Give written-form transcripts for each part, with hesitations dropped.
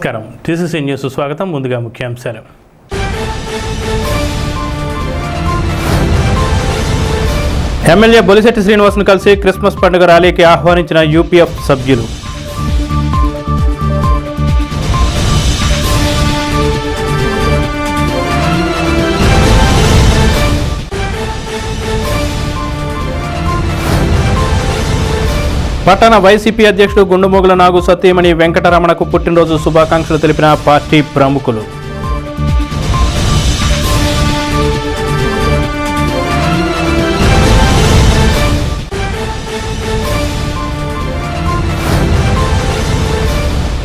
నమస్కారం. TCC news స్వాగతం. ముందుగా ముఖ్యాంశాలు. ఎమ్మెల్యే బొలిశెట్టి శ్రీనివాస్ను కలిసి క్రిస్మస్ పండుగ ర్యాలీకి ఆహ్వానించిన యూపీఎఫ్ సభ్యులు. పట్టణ వైసీపీ అధ్యక్షుడు గుండుమోగుల నాగు సతీమణి వెంకటరమణకు పుట్టినరోజు శుభాకాంక్షలు తెలిపిన పార్టీ ప్రముఖులు.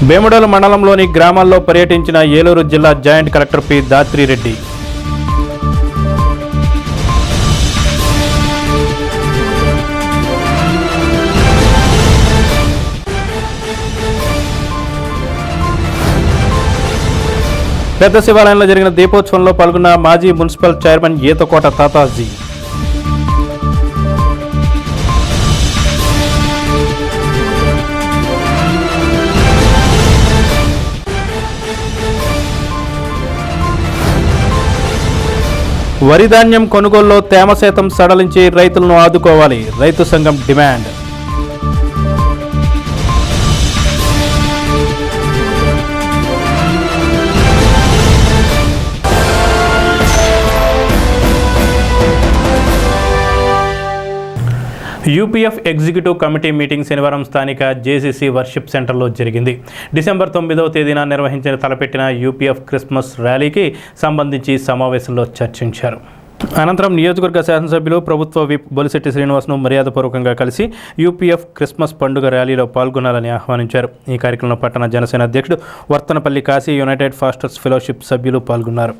బేముడోలు మండలంలోని గ్రామాల్లో పర్యటించిన ఏలూరు జిల్లా జాయింట్ కలెక్టర్ పి దాత్రిరెడ్డి. పెద్ద శివాలయంలో జరిగిన దీపోత్సవంలో పాల్గొన్న మాజీ మున్సిపల్ చైర్మన్ ఈతకోట తాతాజీ. వరి ధాన్యం కొనుగోలులో తేమ శాతం సడలించి రైతులను ఆదుకోవాలి, రైతు సంఘం demand. UPF executive committee meeting శనివారం స్థానిక జేసీసీ వర్షిప్ సెంటర్లో జరిగింది. డిసెంబర్ 9వ తేదీన నిర్వహించిన తలపెట్టిన యూపీఎఫ్ క్రిస్మస్ ర్యాలీకి సంబంధించి సమావేశంలో చర్చించారు. అనంతరం నియోజకవర్గ శాసనసభ్యులు ప్రభుత్వ విప్ బొలిశెట్టి శ్రీనివాస్ను మర్యాదపూర్వకంగా కలిసి యూపీఎఫ్ క్రిస్మస్ పండుగ ర్యాలీలో పాల్గొనాలని ఆహ్వానించారు. ఈ కార్యక్రమంలో పట్టణ జనసేన అధ్యక్షుడు Vartanapalli Kashi, United pastors fellowship సభ్యులు పాల్గొన్నారు.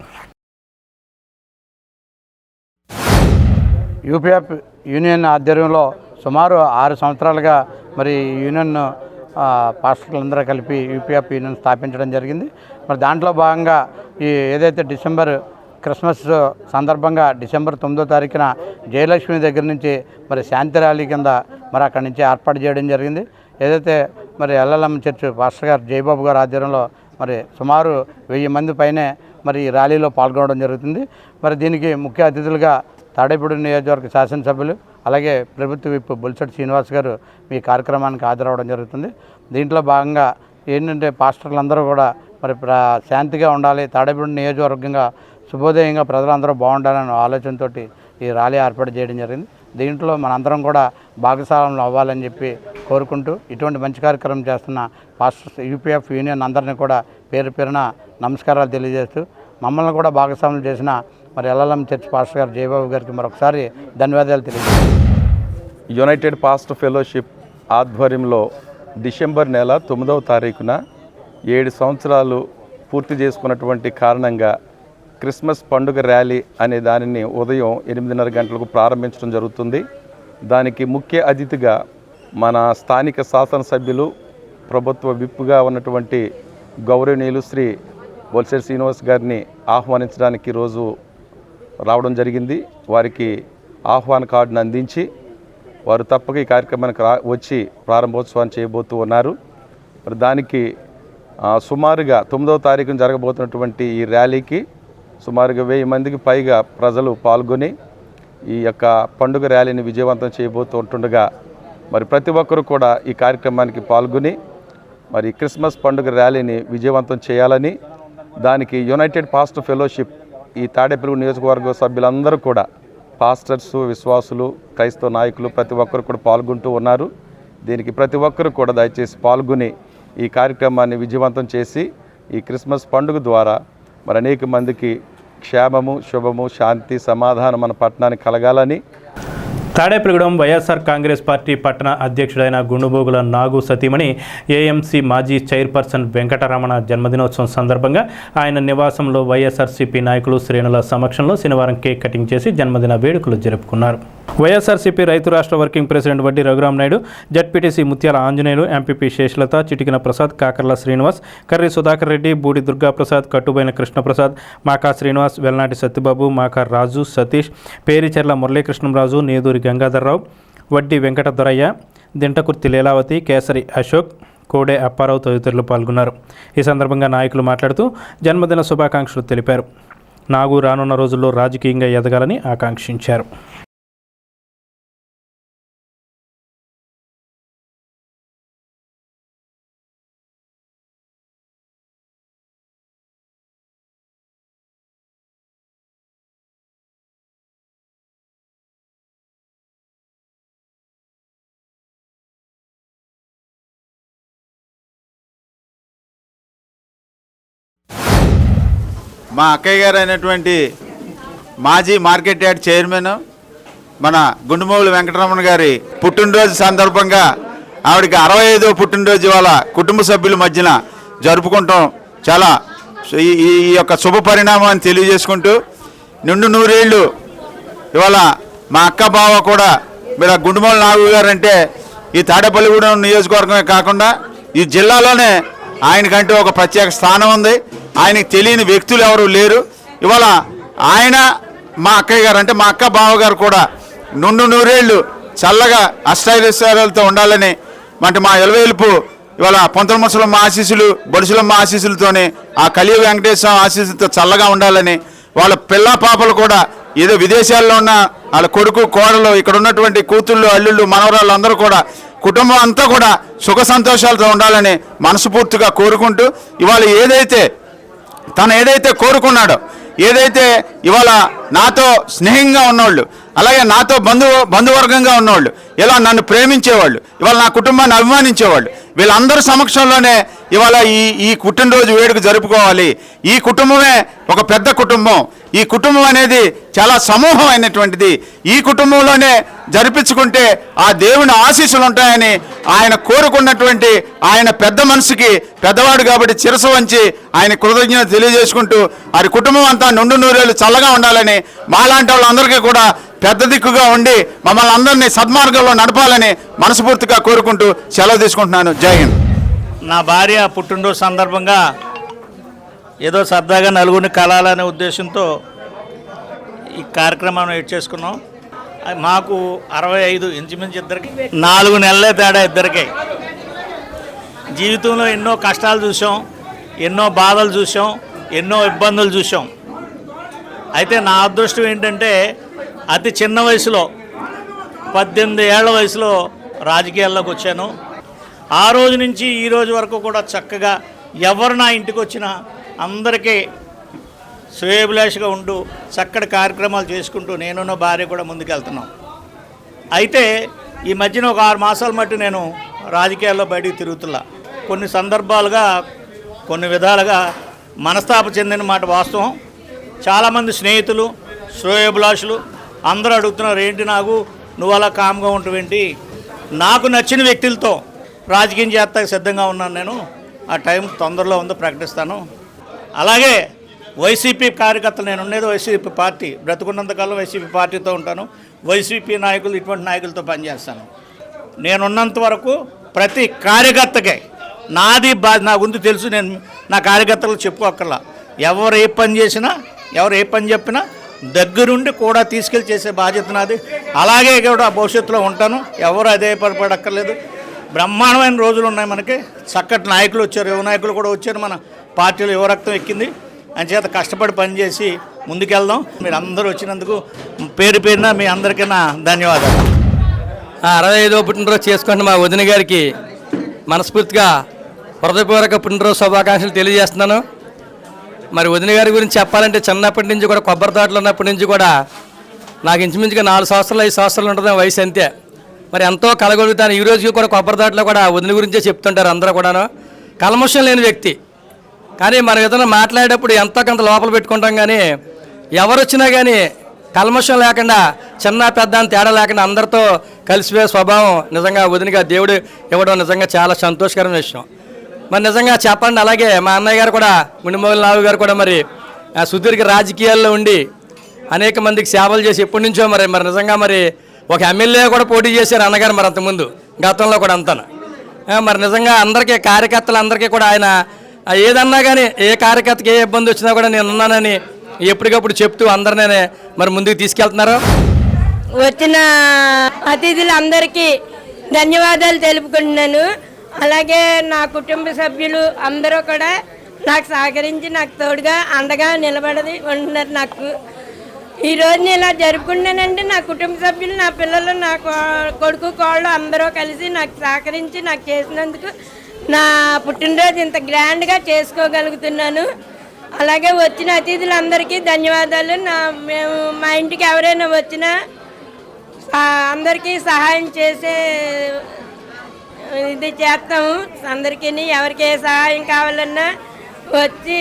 యూపీఎఫ్ యూనియన్ ఆధ్వర్యంలో సుమారు 6 సంవత్సరాలుగా మరి యూనియన్ పాస్టర్లందరూ కలిపి యూపీఎఫ్ యూనియన్ స్థాపించడం జరిగింది. మరి దాంట్లో భాగంగా ఏదైతే డిసెంబర్ క్రిస్మస్ సందర్భంగా డిసెంబర్ 9వ తారీఖున జయలక్ష్మి దగ్గర నుంచి మరి శాంతి ర్యాలీ కింద మరి అక్కడి నుంచి ఏర్పాటు చేయడం జరిగింది. ఏదైతే మరి ఎల్ఎల్ఎం చర్చ్ పాస్టర్ గారు జయబాబు గారు ఆధ్వర్యంలో మరి సుమారు 1000 మంది పైనే మరి ఈ ర్యాలీలో పాల్గొనడం జరుగుతుంది. మరి దీనికి ముఖ్య అతిథులుగా తాడేపూడి నియోజకవర్గ శాసనసభ్యులు అలాగే ప్రభుత్వ విప్ బొలిశెట్టి శ్రీనివాస్ గారు ఈ కార్యక్రమానికి హాజరవడం జరుగుతుంది. దీంట్లో భాగంగా ఏంటంటే పాస్టర్లందరూ కూడా మరి శాంతిగా ఉండాలి, తాడేపూడి నియోజకవర్గంగా శుభోదయంగా ప్రజలందరూ బాగుండాలనే ఆలోచనతో ఈ ర్యాలీ ఏర్పాటు చేయడం జరిగింది. దీంట్లో మనందరం కూడా భాగస్వాములు అవ్వాలని చెప్పి కోరుకుంటూ ఇటువంటి మంచి కార్యక్రమం చేస్తున్న పాస్టర్స్ యూపీఎఫ్ యూనియన్ అందరినీ కూడా పేరు పేరున నమస్కారాలు తెలియజేస్తూ మమ్మల్ని కూడా భాగస్వాములు చేసిన మరి ఎల్ఎల్ఎం చర్చ్ పాస్టర్ గారు జయబాబు గారికి మరొకసారి ధన్యవాదాలు తెలియజేస్తాను. యునైటెడ్ పాస్టర్ ఫెలోషిప్ ఆధ్వర్యంలో డిసెంబర్ నెల 9వ తారీఖున 7 సంవత్సరాలు పూర్తి చేసుకున్నటువంటి కారణంగా క్రిస్మస్ పండుగ ర్యాలీ అనే దానిని ఉదయం 8:30 గంటలకు ప్రారంభించడం జరుగుతుంది. దానికి ముఖ్య అతిథిగా మన స్థానిక శాసనసభ్యులు ప్రభుత్వ విప్పుగా ఉన్నటువంటి గౌరవనీయులు శ్రీ బొలిశెట్టి శ్రీనివాస్ గారిని ఆహ్వానించడానికి ఈరోజు రావడం జరిగింది. వారికి ఆహ్వాన కార్డును అందించి వారు తప్పక ఈ కార్యక్రమానికి వచ్చి ప్రారంభోత్సవాన్ని చేయబోతూ ఉన్నారు. మరి దానికి సుమారుగా 9వ తారీఖున జరగబోతున్నటువంటి ఈ ర్యాలీకి సుమారుగా 1000 మందికి పైగా ప్రజలు పాల్గొని ఈ యొక్క పండుగ ర్యాలీని విజయవంతం చేయబోతూ ఉంటుండగా మరి ప్రతి ఒక్కరూ కూడా ఈ కార్యక్రమానికి పాల్గొని మరి క్రిస్మస్ పండుగ ర్యాలీని విజయవంతం చేయాలని దానికి యునైటెడ్ పాస్టర్ ఫెలోషిప్ ఈ తాడేపల్లి నియోజకవర్గ సభ్యులందరూ కూడా పాస్టర్స్, విశ్వాసులు, క్రైస్తవ నాయకులు ప్రతి ఒక్కరు కూడా పాల్గొంటూ ఉన్నారు. దీనికి ప్రతి ఒక్కరు కూడా దయచేసి పాల్గొని ఈ కార్యక్రమాన్ని విజయవంతం చేసి ఈ క్రిస్మస్ పండుగ ద్వారా మరి అనేక మందికి క్షేమము, శుభము, శాంతి, సమాధానం మన పట్టణానికి కలగాలని తాడేపల్లిగూడెం వైఎస్ఆర్ కాంగ్రెస్ పార్టీ పట్టణ అధ్యక్షుడైన గుండుమోగుల నాగు సతీమణి ఏఎంసీ మాజీ చైర్పర్సన్ వెంకటరమణ జన్మదినోత్సవం సందర్భంగా ఆయన నివాసంలో వైఎస్ఆర్సీపీ నాయకులు శ్రేణుల సమక్షంలో శనివారం కేక్ కటింగ్ చేసి జన్మదిన వేడుకలు జరుపుకున్నారు. వైఎస్ఆర్సీపీ రైతు రాష్ట్ర వర్కింగ్ ప్రెసిడెంట్ వడ్డీ రఘురామ్ నాయుడు, జడ్పీటీసీ ముత్యాల ఆంజనేయులు, ఎంపీపీ శేషలత, చిటికిన ప్రసాద్, కాకర్ల శ్రీనివాస్, కర్రి సుధాకర్ రెడ్డి, బూడి దుర్గాప్రసాద్, కట్టుబైన కృష్ణప్రసాద్, మాకా శ్రీనివాస్, వెల్నాటి సత్యబాబు, మాకా రాజు, సతీష్, పేరిచెర్ల మురళీకృష్ణంరాజు, నేదూరి గంగాధర్రావు, వడ్డీ వెంకట దొరయ్య, దింటకుర్తి లీలావతి, కేసరి అశోక్, కోడే అప్పారావు తదితరులు పాల్గొన్నారు. ఈ సందర్భంగా నాయకులు మాట్లాడుతూ జన్మదిన శుభాకాంక్షలు తెలిపారు. నాగు రానున్న రోజుల్లో రాజకీయంగా ఎదగాలని ఆకాంక్షించారు. మా అక్కయ్య గారు అయినటువంటి మాజీ మార్కెట్ యార్డ్ చైర్మన్ మన గుండుమూగుల వెంకటరమణ గారి పుట్టినరోజు సందర్భంగా ఆవిడకి 65వ పుట్టినరోజు ఇవాళ కుటుంబ సభ్యుల మధ్యన జరుపుకుంటాం. చాలా ఈ యొక్క శుభ పరిణామాన్ని తెలియజేసుకుంటూ నిండు నూరేళ్ళు ఇవాళ మా అక్క బావ కూడా మీరు గుండుమూల నాగు గారు అంటే ఈ తాడేపల్లిగూడెం నియోజకవర్గమే కాకుండా ఈ జిల్లాలోనే ఆయనకంటూ ఒక ప్రత్యేక స్థానం ఉంది. ఆయనకి తెలియని వ్యక్తులు ఎవరు లేరు. ఇవాళ ఆయన మా అక్కయ్య గారు అంటే మా అక్క బావగారు కూడా నుండు నూరేళ్ళు చల్లగా అష్టైశ్వర్యాలతో ఉండాలని అంటే మా ఎలవేలుపు ఇవాళ పొంతల ముసలమ్మ ఆశీస్సులు బొడుసులమ్మ ఆశీస్సులతోనే ఆ కలియుగ వెంకటేశ్వర ఆశీస్సులతో చల్లగా ఉండాలని వాళ్ళ పిల్ల పాపలు కూడా ఏదో విదేశాల్లో ఉన్న వాళ్ళ కొడుకు కోడలు ఇక్కడ ఉన్నటువంటి కూతుళ్ళు అల్లుళ్ళు మనవరాళ్ళు అందరూ కూడా కుటుంబం అంతా కూడా సుఖ సంతోషాలతో ఉండాలని మనస్ఫూర్తిగా కోరుకుంటూ ఇవాళ తను ఏదైతే కోరుకున్నాడో ఏదైతే ఇవాళ నాతో స్నేహంగా ఉన్నవాళ్ళు అలాగే నాతో బంధువర్గంగా ఉన్నవాళ్ళు ఇలా నన్ను ప్రేమించేవాళ్ళు ఇవాళ నా కుటుంబాన్ని అభిమానించేవాళ్ళు వీళ్ళందరి సమక్షంలోనే ఇవాళ ఈ పుట్టినరోజు వేడుక జరుపుకోవాలి. ఈ కుటుంబమే ఒక పెద్ద కుటుంబం. ఈ కుటుంబం అనేది చాలా సమూహం అయినటువంటిది. ఈ కుటుంబంలోనే జరిపించుకుంటే ఆ దేవుని ఆశీస్సులు ఉంటాయని ఆయన కోరుకున్నటువంటి ఆయన పెద్ద మనసుకి పెద్దవాడు కాబట్టి శిరసు వంచి ఆయన కృతజ్ఞత తెలియజేసుకుంటూ వారి కుటుంబం అంతా నుండు నూరేళ్ళు చల్లగా ఉండాలని మాలాంటి వాళ్ళందరికీ కూడా పెద్ద దిక్కుగా ఉండి మమ్మల్ని అందరినీ సద్మార్గంలో నడపాలని మనస్ఫూర్తిగా కోరుకుంటూ సెలవు తీసుకుంటున్నాను. జై హింద్. నా భార్య పుట్టినరోజు సందర్భంగా ఏదో సరదాగా నలుగురిని కలాలనే ఉద్దేశంతో ఈ కార్యక్రమాన్ని ఏడ్ చేసుకున్నాం. మాకు 65 ఇంచుమించు ఇద్దరికి 4 నెలలే తేడా ఇద్దరికే. జీవితంలో ఎన్నో కష్టాలు చూసాం, ఎన్నో బాధలు చూసాం, ఎన్నో ఇబ్బందులు చూసాం. అయితే నా అదృష్టం ఏంటంటే అతి చిన్న వయసులో 18 ఏళ్ల వయసులో రాజకీయాల్లోకి వచ్చాను. ఆ రోజు నుంచి ఈ రోజు వరకు కూడా చక్కగా ఎవరు నా ఇంటికి వచ్చినా అందరికీ శ్రేయభిలాషిగా ఉంటూ చక్కటి కార్యక్రమాలు చేసుకుంటూ నేను నా భార్య కూడా ముందుకెళ్తున్నాం. అయితే ఈ మధ్యన ఒక 6 మాసాల మట్టి నేను రాజకీయాల్లో బయటికి తిరుగుతున్నా. కొన్ని సందర్భాలుగా కొన్ని విధాలుగా మనస్తాపం చెందిన మాట వాస్తవం. చాలామంది స్నేహితులు శ్రేయోభిలాషులు అందరూ అడుగుతున్నారు, ఏంటి నాకు నువ్వు అలా కామ్గా ఉంటావేంటి? నాకు నచ్చిన వ్యక్తులతో రాజకీయం చేస్తానికి సిద్ధంగా ఉన్నాను. నేను ఆ టైం తొందరలో ఉందో ప్రకటిస్తాను. అలాగే వైసీపీ కార్యకర్తలు, నేను ఉండేది వైసీపీ పార్టీ, బ్రతుకున్నంతకాలం వైసీపీ పార్టీతో ఉంటాను. వైసీపీ నాయకులు ఇటువంటి నాయకులతో పనిచేస్తాను. నేనున్నంత వరకు ప్రతి కార్యకర్తకే నాది నా గురించి తెలుసు. నేను నా కార్యకర్తలకు చెప్పుకోక్కర్లా. ఎవరు ఏ పని చేసినా ఎవరు ఏ పని చెప్పినా దగ్గరుండి కూడా తీసుకెళ్ళి చేసే బాధ్యత నాది. అలాగే కూడా భవిష్యత్తులో ఉంటాను. ఎవరు అదే పడక్కర్లేదు. బ్రహ్మాండమైన రోజులు ఉన్నాయి మనకి. చక్కటి నాయకులు వచ్చారు, యువ నాయకులు కూడా వచ్చారు. మన పార్టీలో యువ రక్తం ఎక్కింది. అంచేత కష్టపడి పనిచేసి ముందుకెళ్దాం. మీరు అందరూ వచ్చినందుకు పేరు పేరున మీ అందరికైనా ధన్యవాదాలు. 65వ పుట్టినరోజు చేసుకుంటున్న మా వదిన గారికి మనస్ఫూర్తిగా హృదయపూర్వక పుట్టినరోజు శుభాకాంక్షలు తెలియజేస్తున్నాను. మరి వదిన గారి గురించి చెప్పాలంటే చిన్నప్పటి నుంచి కూడా కొబ్బరి తోటలో ఉన్నప్పటి నుంచి కూడా నాకు ఇంచుమించుగా 4 సంవత్సరాలు 5 సంవత్సరాలు ఉంటుంది వయసు అంతే. మరి ఎంతో కలగలుగుతాను. ఈ రోజుకి కూడా కొబ్బరి తోటలో కూడా వదిన గురించే చెప్తుంటారు అందరూ కూడాను. కల్మషం లేని వ్యక్తి. కానీ మనం ఏదైనా మాట్లాడేటప్పుడు ఎంతో కొంత లోపల పెట్టుకుంటాం. కానీ ఎవరు వచ్చినా కానీ కల్మషం లేకుండా చిన్న పెద్ద అని తేడా లేకుండా అందరితో కలిసిపోయే స్వభావం నిజంగా వదినగా దేవుడు ఇవ్వడం నిజంగా చాలా సంతోషకరమైన విషయం. మరి నిజంగా చెప్పండి. అలాగే మా అన్నయ్య గారు కూడా గుండుమూగుల నాగు గారు కూడా మరి సుదీర్ఘ రాజకీయాల్లో ఉండి అనేక మందికి సేవలు చేసి ఎప్పటి నుంచో మరి నిజంగా మరి ఒక ఎమ్మెల్యే కూడా పోటీ చేశారు అన్నగారు మరి అంతకుముందు గతంలో కూడా అంతా. మరి నిజంగా అందరికీ కార్యకర్తలు అందరికీ కూడా ఆయన ఏదన్నా కానీ ఏ కార్యకర్తకి ఏ ఇబ్బంది వచ్చినా కూడా నేను ఉన్నానని ఎప్పటికప్పుడు చెప్తూ అందరినే మరి ముందుకు తీసుకెళ్తున్నారు. వచ్చిన అతిథులందరికీ ధన్యవాదాలు తెలుపుకుంటున్నాను. అలాగే నా కుటుంబ సభ్యులు అందరూ కూడా నాకు సహకరించి నాకు తోడుగా అండగా నిలబడి ఉంటున్నారు. నాకు ఈరోజు నేను ఇలా జరుపుకున్నానంటే నా కుటుంబ సభ్యులు, నా పిల్లలు, నా కొడుకు కోళ్ళు అందరూ కలిసి నాకు సహకరించి నాకు చేసినందుకు నా పుట్టినరోజు ఇంత గ్రాండ్గా చేసుకోగలుగుతున్నాను. అలాగే వచ్చిన అతిథులందరికీ ధన్యవాదాలు. మేము మా ఇంటికి ఎవరైనా వచ్చినా అందరికీ సహాయం చేసే ఇది చేస్తాము. అందరికీ ఎవరికి ఏ సహాయం కావాలన్నా వచ్చి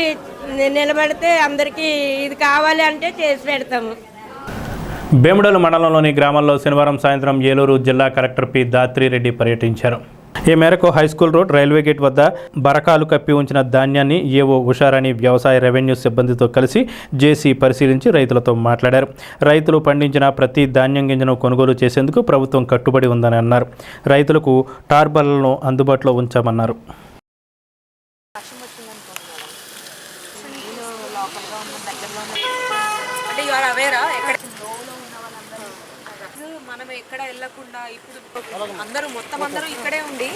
నిలబడితే అందరికీ ఇది కావాలి అంటే చేసి పెడతాము. బేముడలు మండలంలోని గ్రామాల్లో శనివారం సాయంత్రం ఏలూరు జిల్లా కలెక్టర్ పి దాత్రిరెడ్డి పర్యటించారు. ఈ మేరకు హైస్కూల్ రోడ్, రైల్వే గేట్ వద్ద బరకాలు కప్పి ఉంచిన ధాన్యాన్ని ఏవో ఉషారాణి వ్యవసాయ రెవెన్యూ సిబ్బందితో కలిసి జేసీ పరిశీలించి రైతులతో మాట్లాడారు. రైతులు పండించిన ప్రతి ధాన్యం గింజను కొనుగోలు చేసేందుకు ప్రభుత్వం కట్టుబడి ఉందని అన్నారు. రైతులకు టార్బర్లను అందుబాటులో ఉంచామన్నారు. మనం ఎక్కడ వెళ్ళకుండా ఇప్పుడు అందరూ మొత్తం అందరూ ఇక్కడే ఉండి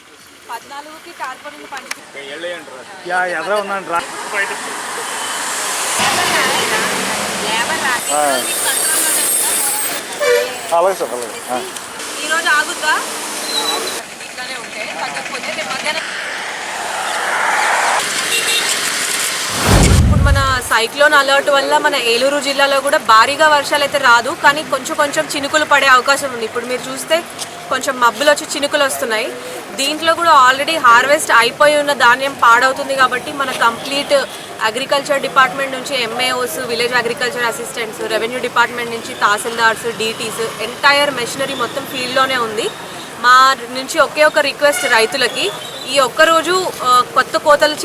14కి కార్పొరేషన్ పంచుతారు. ఈరోజు ఆగుద్దా ఇట్లానే ఉంటే తగ్గకపోతే మధ్యాహ్నం మన సైక్లోన్ అలర్ట్ వల్ల మన ఏలూరు జిల్లాలో కూడా భారీగా వర్షాలు అయితే రాదు, కానీ కొంచెం కొంచెం చినుకులు పడే అవకాశం ఉంది. ఇప్పుడు మీరు చూస్తే కొంచెం మబ్బులు వచ్చి చినుకులు వస్తున్నాయి. దీంట్లో కూడా ఆల్రెడీ హార్వెస్ట్ అయిపోయి ఉన్న ధాన్యం పాడవుతుంది కాబట్టి మన కంప్లీట్ అగ్రికల్చర్ డిపార్ట్మెంట్ నుంచి MAOs, village agriculture assistants, revenue department నుంచి తహసీల్దార్స్, డీటీస్, ఎంటైర్ మెషినరీ మొత్తం ఫీల్డ్లోనే ఉంది. మా నుంచి ఒకే ఒక రిక్వెస్ట్ రైతులకి, ఈ ఒక్కరోజు కొత్త కోతలు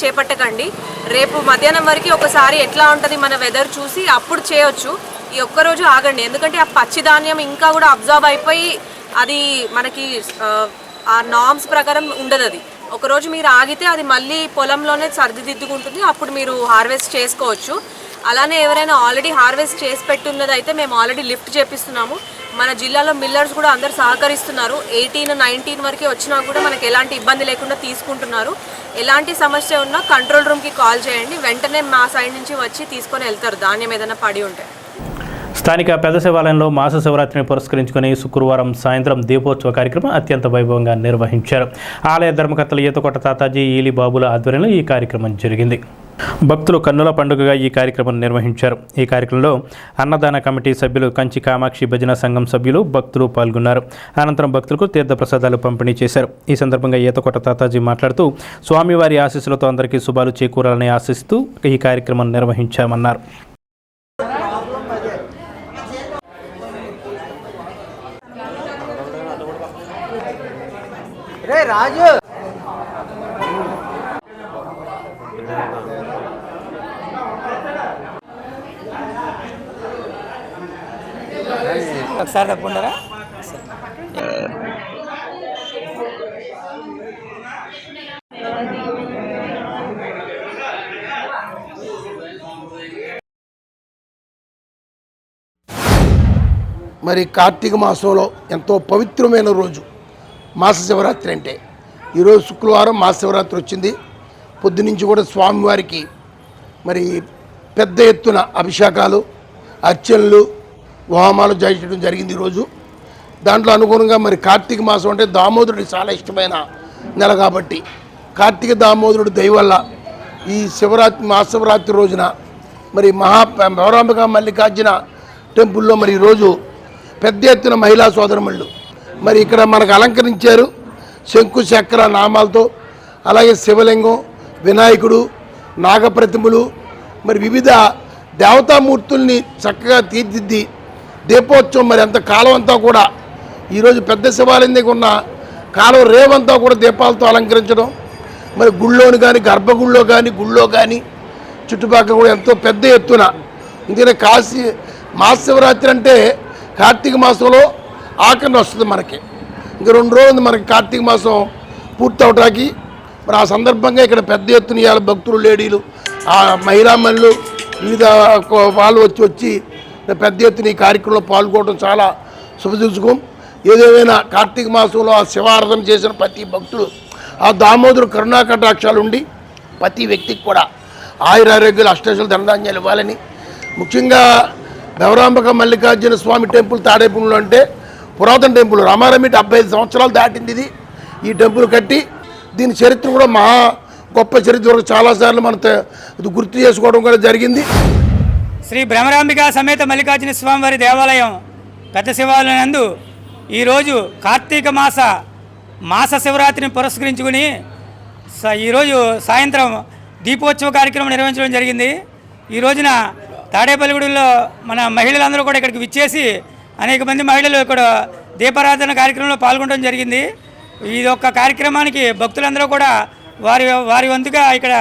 చేపట్టకండి. రేపు మధ్యాహ్నం వరకు ఒకసారి ఎట్లా ఉంటుంది మన వెదర్ చూసి అప్పుడు చేయొచ్చు. ఈ ఒక్కరోజు ఆగండి, ఎందుకంటే ఆ పచ్చి ధాన్యం ఇంకా కూడా అబ్జర్వ్ అయిపోయి అది మనకి ఆ నార్మ్స్ ప్రకారం ఉండదు. అది ఒకరోజు మీరు ఆగితే అది మళ్ళీ పొలంలోనే సర్దిదిద్దుకుంటుంది, అప్పుడు మీరు హార్వెస్ట్ చేసుకోవచ్చు. అలానే ఎవరైనా ఆల్రెడీ హార్వెస్ట్ చేసి పెట్టున్నది అయితే మేము ఆల్రెడీ లిఫ్ట్ చేపిస్తున్నాము. మన జిల్లాలో మిల్లర్స్ కూడా అందరు సహకరిస్తున్నారు. 18, 19 వరకు వచ్చినా కూడా మనకి ఎలాంటి ఇబ్బంది లేకుండా తీసుకుంటున్నారు. ఎలాంటి సమస్య ఉన్నా కంట్రోల్ రూమ్కి కాల్ చేయండి, వెంటనే మా సైడ్ నుంచి వచ్చి తీసుకొని వెళ్తారు ధాన్యం ఏదైనా పడి ఉంటే. స్థానిక పెద్ద శివాలయంలో మాస శివరాత్రిని పురస్కరించుకుని శుక్రవారం సాయంత్రం దీపోత్సవ కార్యక్రమం అత్యంత వైభవంగా నిర్వహించారు. ఆలయ ధర్మకర్తలు ఈతకొట్ట తాతాజీ, ఈలి బాబుల ఆధ్వర్యంలో ఈ కార్యక్రమం జరిగింది. భక్తులు కన్నుల పండుగగా ఈ కార్యక్రమం నిర్వహించారు. ఈ కార్యక్రమంలో అన్నదాన కమిటీ సభ్యులు, కంచి కామాక్షి భజన సంఘం సభ్యులు, భక్తులు పాల్గొన్నారు. అనంతరం భక్తులకు తీర్థప్రసాదాలు పంపిణీ చేశారు. ఈ సందర్భంగా ఈతకొట్ట తాతాజీ మాట్లాడుతూ స్వామివారి ఆశీస్సులతో అందరికీ శుభాలు చేకూరాలని ఆశిస్తూ ఈ కార్యక్రమం నిర్వహించామన్నారు. ఒకసారి తప్పకుండా మరి కార్తీక మాసంలో ఎంతో పవిత్రమైన రోజు మాస శివరాత్రి. అంటే ఈరోజు శుక్రవారం మాస శివరాత్రి వచ్చింది. పొద్దునుంచి కూడా స్వామివారికి మరి పెద్ద ఎత్తున అభిషేకాలు, అర్చనలు, హోమాలు చేయడం జరిగింది ఈరోజు. దాంట్లో అనుగుణంగా మరి కార్తీక మాసం అంటే దామోదరుడికి చాలా ఇష్టమైన నెల కాబట్టి కార్తీక దామోదరుడి దయ వల్ల ఈ మహాశివరాత్రి రోజున మరి పౌరాంబిక మల్లికార్జున టెంపుల్లో మరి ఈరోజు పెద్ద ఎత్తున మహిళా సోదరమణులు మరి ఇక్కడ మనకు అలంకరించారు శంకు చక్ర నామాలతో. అలాగే శివలింగం, వినాయకుడు, నాగప్రతిమలు, మరి వివిధ దేవతామూర్తుల్ని చక్కగా తీర్చిదిద్ది దీపోత్సవం మరి అంత కాలం అంతా కూడా ఈరోజు పెద్ద శివాలయం దగ్గర ఉన్న కాలం రేవంతా కూడా దీపాలతో అలంకరించడం, మరి గుళ్ళోని కానీ గర్భగుళ్ళో కానీ గుళ్ళో కానీ చుట్టుపక్కల కూడా ఎంతో పెద్ద ఎత్తున. ఎందుకంటే మహాశివరాత్రి అంటే కార్తీక మాసంలో ఆఖరిని వస్తుంది మనకి. ఇంకా 2 రోజులు మనకి కార్తీక మాసం పూర్తి అవటానికి. మరి ఆ సందర్భంగా ఇక్కడ పెద్ద ఎత్తున ఇవాళ భక్తులు, లేడీలు, ఆ మహిళామణులు, వివిధ వాళ్ళు వచ్చి పెద్ద ఎత్తున ఈ కార్యక్రమంలో పాల్గొనడం చాలా శుభసూచకం. ఏదేమైనా కార్తీక మాసంలో ఆ శివారాధన చేసిన ప్రతి భక్తులు ఆ దామోదరు కరుణాకటాక్షాలు ఉండి ప్రతి వ్యక్తికి కూడా ఆయురారోగ్యాలు అష్టైశ్వర్యాలు ధనధాన్యాలు ఇవ్వాలని, ముఖ్యంగా దేవరాంబక మల్లికార్జున స్వామి టెంపుల్ తాడేపల్లిలో అంటే పురాతన టెంపుల్, రామారమి 75 సంవత్సరాలు దాటింది ఇది. ఈ టెంపుల్ కట్టి దీని చరిత్ర కూడా మహా గొప్ప చరిత్ర, చాలాసార్లు మనం ఇది గుర్తు చేసుకోవడం కూడా జరిగింది. శ్రీ భ్రమరాంబిక సమేత మల్లికార్జున స్వామి వారి దేవాలయం పెద్ద శివాలయం నందు ఈరోజు కార్తీక మాస శివరాత్రిని పురస్కరించుకుని ఈరోజు సాయంత్రం దీపోత్సవ కార్యక్రమం నిర్వహించడం జరిగింది. ఈ రోజున తాడేపల్లిగూడెంలో మన మహిళలందరూ కూడా ఇక్కడికి విచ్చేసి అనేక మంది మహిళలు ఇక్కడ దీపారాధన కార్యక్రమంలో పాల్గొనడం జరిగింది. ఈ యొక్క కార్యక్రమానికి భక్తులందరూ కూడా వారి వంతుగా ఇక్కడ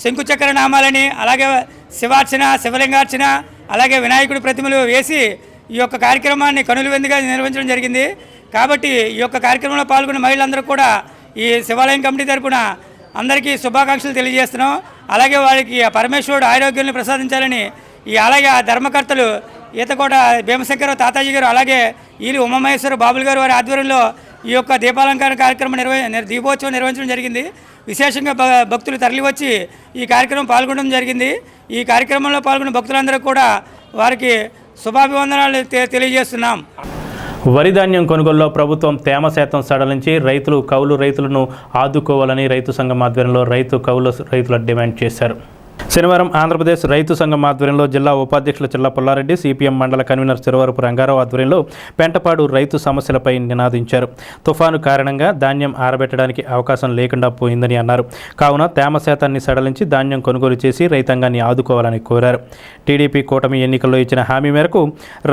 శంకుచక్ర నామాలని, అలాగే శివార్చన, శివలింగార్చన, అలాగే వినాయకుడి ప్రతిమలు వేసి ఈ యొక్క కార్యక్రమాన్ని కనుల విందుగా నిర్వహించడం జరిగింది. కాబట్టి ఈ యొక్క కార్యక్రమంలో పాల్గొన్న మహిళలందరూ కూడా ఈ శివాలయం కమిటీ తరపున అందరికీ శుభాకాంక్షలు తెలియజేస్తున్నాం. అలాగే వారికి పరమేశ్వరుడు ఆరోగ్యాన్ని ప్రసాదించాలని ఈ అలాగే ఆ ధర్మకర్తలు ఈతకోట భీమశంకర తాతాజీ గారు, అలాగే ఈలి ఉమామహేశ్వర బాబులు గారు వారి ఆధ్వర్యంలో ఈ యొక్క దీపాలంకరణ కార్యక్రమం దీపోత్సవం నిర్వహించడం జరిగింది. విశేషంగా భక్తులు తరలివచ్చి ఈ కార్యక్రమం పాల్గొనడం జరిగింది. ఈ కార్యక్రమంలో పాల్గొన్న భక్తులందరూ కూడా వారికి శుభాభివందనాలు తెలియజేస్తున్నాం. వరి ధాన్యం కొనుగోలులో ప్రభుత్వం తేమ శాతం సడలించి కౌలు రైతులను ఆదుకోవాలని రైతు సంఘం ఆధ్వర్యంలో రైతుల డిమాండ్ చేశారు. శనివారం ఆంధ్రప్రదేశ్ రైతు సంఘం ఆధ్వర్యంలో జిల్లా ఉపాధ్యక్షులు చిల్ల పుల్లారెడ్డి, సిపిఎం మండల కన్వీనర్ శిరవరపు రంగారావు ఆధ్వర్యంలో పెంటపాడు రైతు సమస్యలపై నినాదించారు. తుఫాను కారణంగా ధాన్యం ఆరబెట్టడానికి అవకాశం లేకుండా పోయిందని అన్నారు. కావున తేమ శాతాన్ని సడలించి ధాన్యం కొనుగోలు చేసి రైతాంగాన్ని ఆదుకోవాలని కోరారు. టీడీపీ కూటమి ఎన్నికల్లో ఇచ్చిన హామీ మేరకు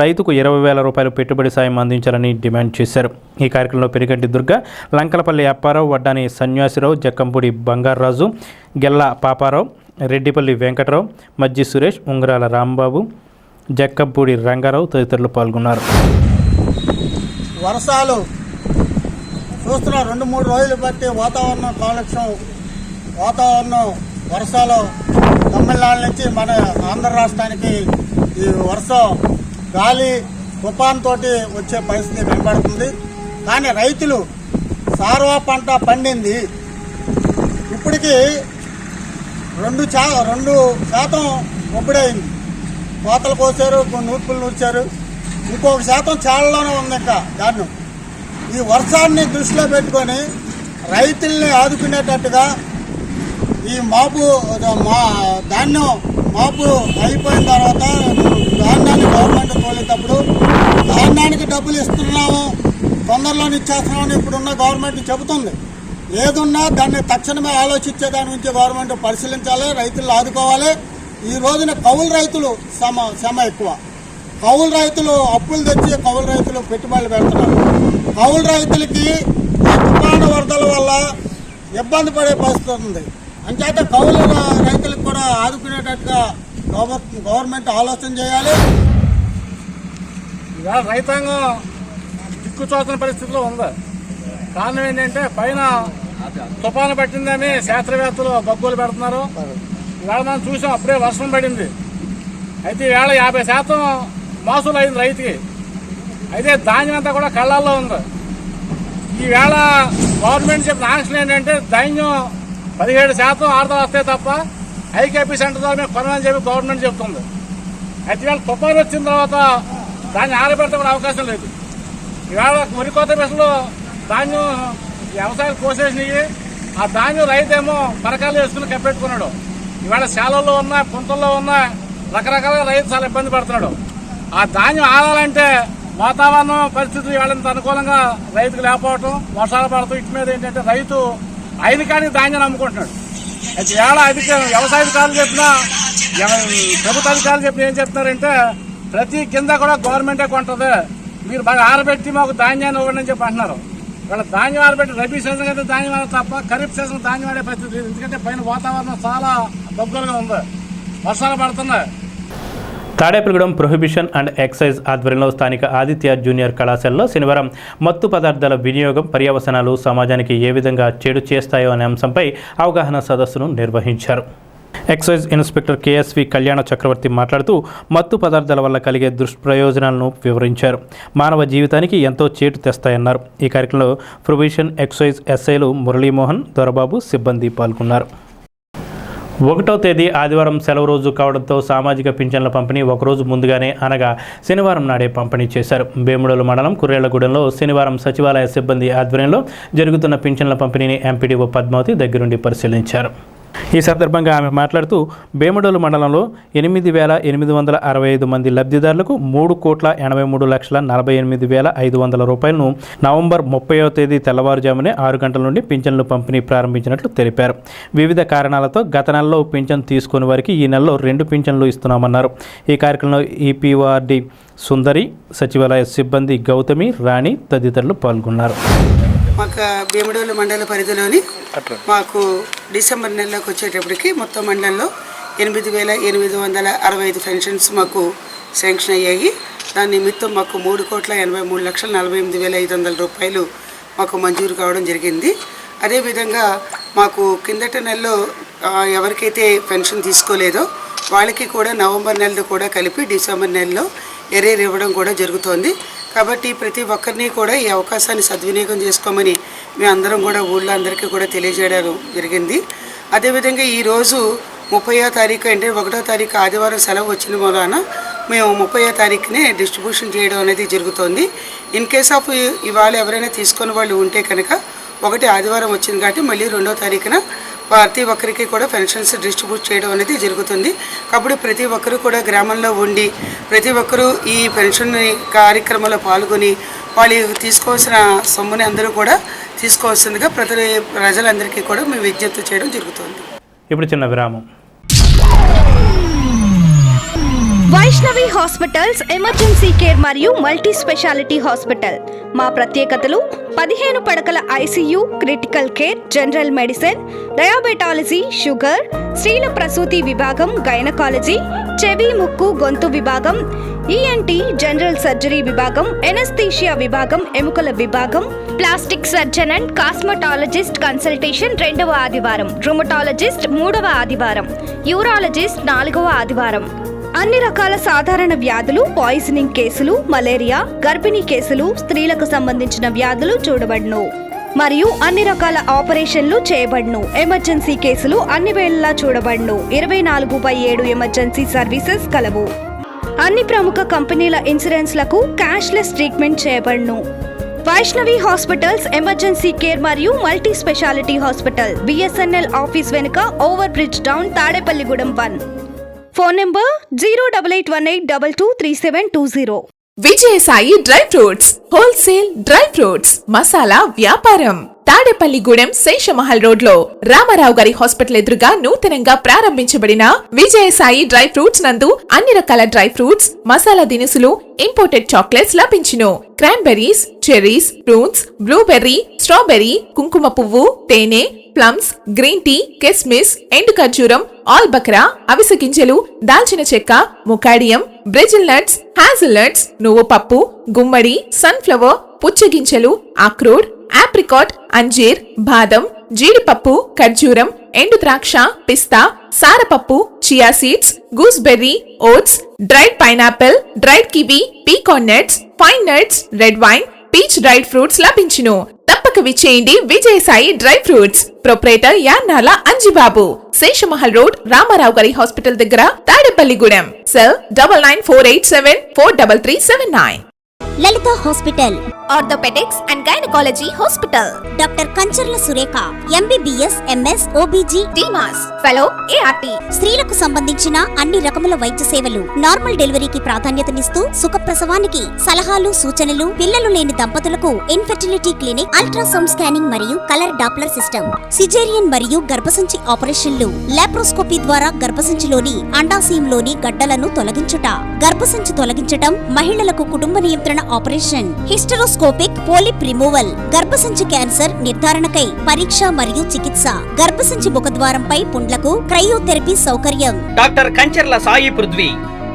రైతుకు 20,000 రూపాయలు పెట్టుబడి సాయం అందించాలని డిమాండ్ చేశారు. ఈ కార్యక్రమంలో పెరిగంటి దుర్గ, లంకలపల్లి అప్పారావు, వడ్డాని సన్యాసిరావు, జక్కంపూడి బంగారాజు, గెల్లా పాపారావు, రెడ్డిపల్లి వెంకటరావు, మజ్జి సురేష్, ఉంగరాల రాంబాబు, జక్కంపూడి రంగారావు తదితరులు పాల్గొన్నారు. వర్షాలు చూస్తున్న 2-3 రోజులు బట్టి వాతావరణం కాలుష్యం, వర్షాలు తమిళనాడు నుంచి మన ఆంధ్ర రాష్ట్రానికి ఈ వర్షం గాలి తుఫాన్ తోటి వచ్చే పరిస్థితి కనబడుతుంది. కానీ రైతులు సార్వా పంట పండింది. ఇప్పటికీ 2% ఒప్పుడైంది. కోతలు కోసారు, నూర్పులు నూర్చారు. ఇంకొక శాతం చాలానే ఉంది. ఇంకా దాన్ని ఈ వర్షాన్ని దృష్టిలో పెట్టుకొని రైతుల్ని ఆదుకునేటట్టుగా ఈ ధాన్యం మాపు అయిపోయిన తర్వాత ధాన్యాన్ని గవర్నమెంట్ తోలేటప్పుడు ధాన్యానికి డబ్బులు ఇస్తున్నాము, తొందరలోనే ఇచ్చేస్తున్నామని ఇప్పుడున్న గవర్నమెంట్ చెబుతుంది. ఏదున్నా దాన్ని తక్షణమే ఆలోచించే దాని గురించి గవర్నమెంట్ పరిశీలించాలి, రైతులు ఆదుకోవాలి. ఈ రోజున కౌలు రైతులు శ్రమ ఎక్కువ. కౌలు రైతులు అప్పులు తెచ్చి కౌలు రైతులు పెట్టుబడులు పెడుతున్నారు. కౌలు రైతులకి తుఫాను వరదల వల్ల ఇబ్బంది పడే పరిస్థితి ఉంది. అంచేత కౌలు రైతులకు కూడా ఆదుకునేటట్టుగా గవర్నమెంట్ ఆలోచన చేయాలి. ఇవాళ రైతాంగం దిక్కుచోచిన పరిస్థితిలో ఉంది. కారణం ఏంటంటే పైన తుఫాను పట్టిందని శాస్త్రవేత్తలు బొగ్గోలు పెడుతున్నారు. ఇవాళ మనం చూసాం, అప్పుడే వర్షం పడింది. అయితే ఈవేళ 50% మోసలు అయింది రైతుకి. అయితే ధాన్యం అంతా కూడా కళ్ళల్లో ఉంది. ఈవేళ గవర్నమెంట్ చెప్పిన ఆంక్షలు ఏంటంటే ధాన్యం 17% ఆర్డర్ వస్తాయి తప్ప ఐకేపీ సెంటర్ ద్వారా మేము కొనమని చెప్పి గవర్నమెంట్ చెప్తుంది. అయితే ఈవేళ తుఫాను వచ్చిన తర్వాత దాన్ని ఆరబెడితే కూడా అవకాశం లేదు. ఈవేళ వరి కోత బెసలో ధాన్యం వ్యవసాయం కోసేసినవి, ఆ ధాన్యం రైతేమో పరకాలు వేసుకుని కప్పెట్టుకున్నాడు. ఇవాళ శాలల్లో ఉన్న పుంతల్లో ఉన్న రకరకాలుగా రైతు చాలా ఇబ్బంది పడుతున్నాడు. ఆ ధాన్యం ఆడాలంటే వాతావరణం పరిస్థితులు ఇవాళ అనుకూలంగా రైతుకు లేకపోవటం, వర్షాలు పడటం, ఇటు మీద ఏంటంటే రైతు అయిన కానీ ధాన్యాన్ని అమ్ముకుంటున్నాడు. అయితే ఇవాళ వ్యవసాయ అధికారులు చెప్పినా, ప్రభుత్వ అధికారులు చెప్పిన ఏం చెప్తున్నారంటే ప్రతి కింద కూడా గవర్నమెంటే కొంటుంది, మీరు బాగా ఆరబెట్టి మాకు ధాన్యాన్ని ఇవ్వండి అని చెప్పి అంటున్నారు. వాళ్ళ ధాన్యం ఆరబెట్టి రబీ సీజన్ అయితే ధాన్యం ఆడే తప్ప ఖరీఫ్ సీజన్ ధాన్యం ఆడే పరిస్థితి లేదు. ఎందుకంటే పైన వాతావరణం చాలా దగ్గరగా ఉంది, వర్షాలు పడుతున్నాయి. తాడేపల్లిగూడెం ప్రొహిబిషన్ అండ్ ఎక్సైజ్ ఆధ్వర్యంలో స్థానిక ఆదిత్య జూనియర్ కళాశాలలో శనివారం మత్తు పదార్థాల వినియోగం పర్యవసనాలు సమాజానికి ఏ విధంగా చెడు చేస్తాయో అనే అంశంపై అవగాహన సదస్సును నిర్వహించారు. ఎక్సైజ్ ఇన్స్పెక్టర్ కేఎస్వి కళ్యాణ చక్రవర్తి మాట్లాడుతూ మత్తు పదార్థాల వల్ల కలిగే దుష్ప్రయోజనాలను వివరించారు. మానవ జీవితానికి ఎంతో చేటు తెస్తాయన్నారు. ఈ కార్యక్రమంలో ప్రొవిషన్ ఎక్సైజ్ ఎస్ఐలు మురళీమోహన్, దొరబాబు సిబ్బంది పాల్గొన్నారు. 1వ తేదీ ఆదివారం సెలవు రోజు కావడంతో సామాజిక పింఛన్ల పంపిణీ ఒకరోజు ముందుగానే అనగా శనివారం నాడే పంపిణీ చేశారు. వేముడోలు మండలం కుర్రేళ్లగూడెంలో శనివారం సచివాలయ సిబ్బంది ఆధ్వర్యంలో జరుగుతున్న పింఛన్ల పంపిణీని ఎంపీడీఓ పద్మావతి దగ్గరుండి పరిశీలించారు. ఈ సందర్భంగా ఆమె మాట్లాడుతూ వేముడోలు మండలంలో 8,865 మంది లబ్ధిదారులకు 3,83,48,500 రూపాయలను నవంబర్ 30వ తేదీ తెల్లవారుజామునే 6 గంటల నుండి పింఛన్లు పంపిణీ ప్రారంభించినట్లు తెలిపారు. వివిధ కారణాలతో గత నెలలో పింఛన్ తీసుకుని వారికి ఈ నెలలో 2 పింఛన్లు ఇస్తున్నామన్నారు. ఈ కార్యక్రమంలో ఈపీఆర్డి సుందరి, సచివాలయ సిబ్బంది గౌతమి, రాణి తదితరులు పాల్గొన్నారు. మాకు భీముడోలు మండల పరిధిలోని మాకు డిసెంబర్ నెలలోకి వచ్చేటప్పటికి మొత్తం మండలంలో 8,865 పెన్షన్స్ మాకు శాంక్షన్ అయ్యాయి. దాని నిమిత్తం మాకు 3,83,48,500 రూపాయలు మాకు మంజూరు కావడం జరిగింది. అదేవిధంగా మాకు కిందట నెలలో ఎవరికైతే పెన్షన్ తీసుకోలేదో వాళ్ళకి కూడా నవంబర్ నెలలో కూడా కలిపి డిసెంబర్ నెలలో ఎరేర్ ఇవ్వడం కూడా జరుగుతోంది. కాబట్టి ప్రతి ఒక్కరిని కూడా ఈ అవకాశాన్ని సద్వినియోగం చేసుకోమని మేము అందరం కూడా ఊళ్ళో అందరికీ కూడా తెలియజేయడం జరిగింది. అదేవిధంగా ఈరోజు 30వ తారీఖు అంటే 1వ తారీఖు ఆదివారం సెలవు వచ్చిన మూలాన మేము 30వ తారీఖునే డిస్ట్రిబ్యూషన్ చేయడం అనేది జరుగుతోంది. ఇన్ కేస్ ఆఫ్ ఇవాళ ఎవరైనా తీసుకున్న వాళ్ళు ఉంటే కనుక 1 ఆదివారం వచ్చింది కాబట్టి మళ్ళీ 2వ తారీఖున ప్రతి ఒక్కరికి కూడా పెన్షన్స్ డిస్ట్రిబ్యూట్ చేయడం అనేది జరుగుతుంది. కాబట్టి ప్రతి ఒక్కరు కూడా గ్రామంలో ఉండి ప్రతి ఒక్కరూ ఈ పెన్షన్ కార్యక్రమంలో పాల్గొని వాళ్ళు తీసుకోవాల్సిన సొమ్ముని అందరూ కూడా తీసుకోవాల్సిందిగా ప్రజలందరికీ కూడా మేము విజ్ఞప్తి చేయడం జరుగుతుంది. ఇప్పుడు చిన్న విరామం. వైష్ణవి హాస్పిటల్స్ ఎమర్జెన్సీ కేర్ మరియు మల్టీ స్పెషాలిటీ హాస్పిటల్. మా ప్రత్యేకతలు 15 పడకల ICU, critical care, general medicine, diabetology, sugar, స్త్రీల ప్రసూతి విభాగం, గైనకాలజీ, చెవి, ముక్కు, గొంతు విభాగం, ఈఎన్టీ, జనరల్ సర్జరీ విభాగం, ఎనస్థీషియా విభాగం, ఎముకల విభాగం, plastic surgeon and cosmetologist consultation 2వ ఆదివారం, రుమటాలజిస్ట్ 3వ ఆదివారం, యూరాలజిస్ట్ 4వ ఆదివారం. అన్ని రకాల సాధారణ వ్యాధులు, పాయిజనింగ్ కేసులు, మలేరియా, గర్భిణీ కేసులు, స్త్రీలకు సంబంధించిన వ్యాధులు చూడబడును మరియు అన్ని రకాల ఆపరేషన్లు చేయబడును. ఎమర్జెన్సీ కేసులు అన్ని వేళలా చూడబడును. 24/7 ఎమర్జెన్సీ సర్వీసెస్ కలవు. అన్ని ప్రముఖ కంపెనీల ఇన్సూరెన్స్లకు క్యాష్లెస్ ట్రీట్మెంట్ చేయబడును. వైష్ణవి హాస్పిటల్స్ ఎమర్జెన్సీ కేర్ మరియు multi speciality hospital, BSNL office వెనుక, over bridge down, Tadepalligudem 1. Phone number 08818223720. Vijayasai dry fruits wholesale dry fruits masala వ్యాపారం. తాడేపల్లిగూడెం శేషమహల్ రోడ్ లో రామారావు గారి హాస్పిటల్ ఎదురుగా నూతనంగా ప్రారంభించబడిన విజయసాయి డ్రై ఫ్రూట్స్ నందు అన్ని రకాల డ్రై ఫ్రూట్స్, మసాలా దినుసులు, ఇంపోర్టెడ్ చాక్లెట్స్ లభించును. Cranberries, cherries, fruits, blueberry, strawberry, కుంకుమ పువ్వు, తేనె, ప్లమ్స్, గ్రీన్ టీ, కిస్మిస్, ఎండు ఖర్జూరం, ఆల్ బక్రా, అవిసె గింజలు, దాల్చిన చెక్క, ముకాడియం, బ్రెజిల్ నట్స్, హ్యాజిల్ నట్స్, నువ్వు పప్పు, గుమ్మడి, సన్ఫ్లవర్, పుచ్చగింజలు, అక్రోడ్, ఆప్రికాట్, అంజీర్, బాదం, జీడిపప్పు, ఖర్జూరం, ఎండు ద్రాక్ష, పిస్తా, సారపప్పు, chia seeds, gooseberry, oats, dried pineapple, dried kiwi, pecan nuts, fine nuts, red wine, peach dried fruits లభించును. తప్పక విచ్చేయండి Vijayasai dry fruits. Proprietor Yannala Anjibabu, Seshamahal road, Ramarao గారి హాస్పిటల్ దగ్గర, Tadepalligudem. Cell 9948743379. Lalitha hospital, orthopaedics and gynaecology hospital. Doctor Kancharla Surekha, MBBS, MS, OBG, DMAS, fellow, ART. స్త్రీలకు సంబంధించిన అన్ని రకముల వైద్య సేవలు, నార్మల్ డెలివరీకి ప్రాధాన్యతనిస్తూ సుఖప్రసవానికి సలహాలు, సూచనలు, పిల్లలు లేని దంపతులకు ఇన్ఫెర్టిలిటీ క్లినిక్, అల్ట్రాసౌండ్ స్కానింగ్ మరియు కలర్ డాప్లర్ సిస్టమ్, సిజేరియన్ మరియు గర్భసంచి ఆపరేషన్లు, లాప్రోస్కోపీ ద్వారా గర్భసంచిలోని అండాశయంలోని గడ్డలను తొలగించుట, గర్భసంచి తొలగించటం, మహిళలకు కుటుంబ నియంత్రణ ఆపరేషన్, హిస్టరోస్కోపిక్ పోలిప్ రిమూవల్, గర్భసంచి క్యాన్సర్ నిర్ధారణకై పరీక్ష మరియు చికిత్స, గర్భసంచి ముఖద్వారంపై పుండ్లకు క్రయోథెరపీ సౌకర్యం. Doctor Kancharla Sai Prithvi,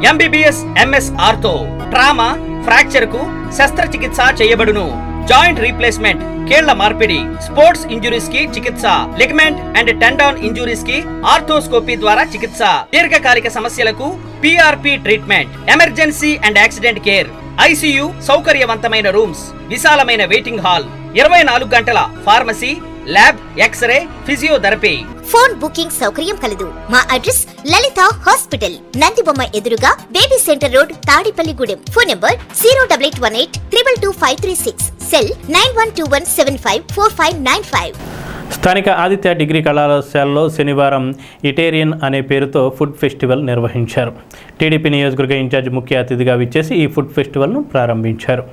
MBBS, MS ortho, trauma, fracture కు శస్త్రచికిత్స చేయబడును. జాయింట్ రీప్లేస్మెంట్, కేళ్ల మార్పిడి, స్పోర్ట్స్ ఇంజురీస్ కి చికిత్స, లిగమెంట్ అండ్ టెండాన్ ఇంజురీస్ కి ఆర్థోస్కోపీ ద్వారా చికిత్స, దీర్ఘకాలిక సమస్యలకు PRP treatment, emergency and accident care, ICU, సౌకర్యవంతమైన రూమ్స్, విశాలమైన వెయిటింగ్ హాల్, 24 గంటల pharmacy, lab, x-ray, physiotherapy. Phone booking సౌకర్యం కలదు. మా అడ్రస్ లలిత హాస్పిటల్, నందిబొమ్మ ఎదురుగా, baby centre road, Tadepalligudem. Phone number 08818 222 cell 9121754595. స్థానిక ఆదిత్య డిగ్రీ కళాశాలలో శనివారం ఇటేరియన్ అనే పేరుతో ఫుడ్ ఫెస్టివల్ నిర్వహించారు. టీడీపీ నియోజకవర్గ ఇన్ఛార్జ్ ముఖ్య అతిథిగా విచ్చేసి ఈ ఫుడ్ ఫెస్టివల్ను ప్రారంభించారు.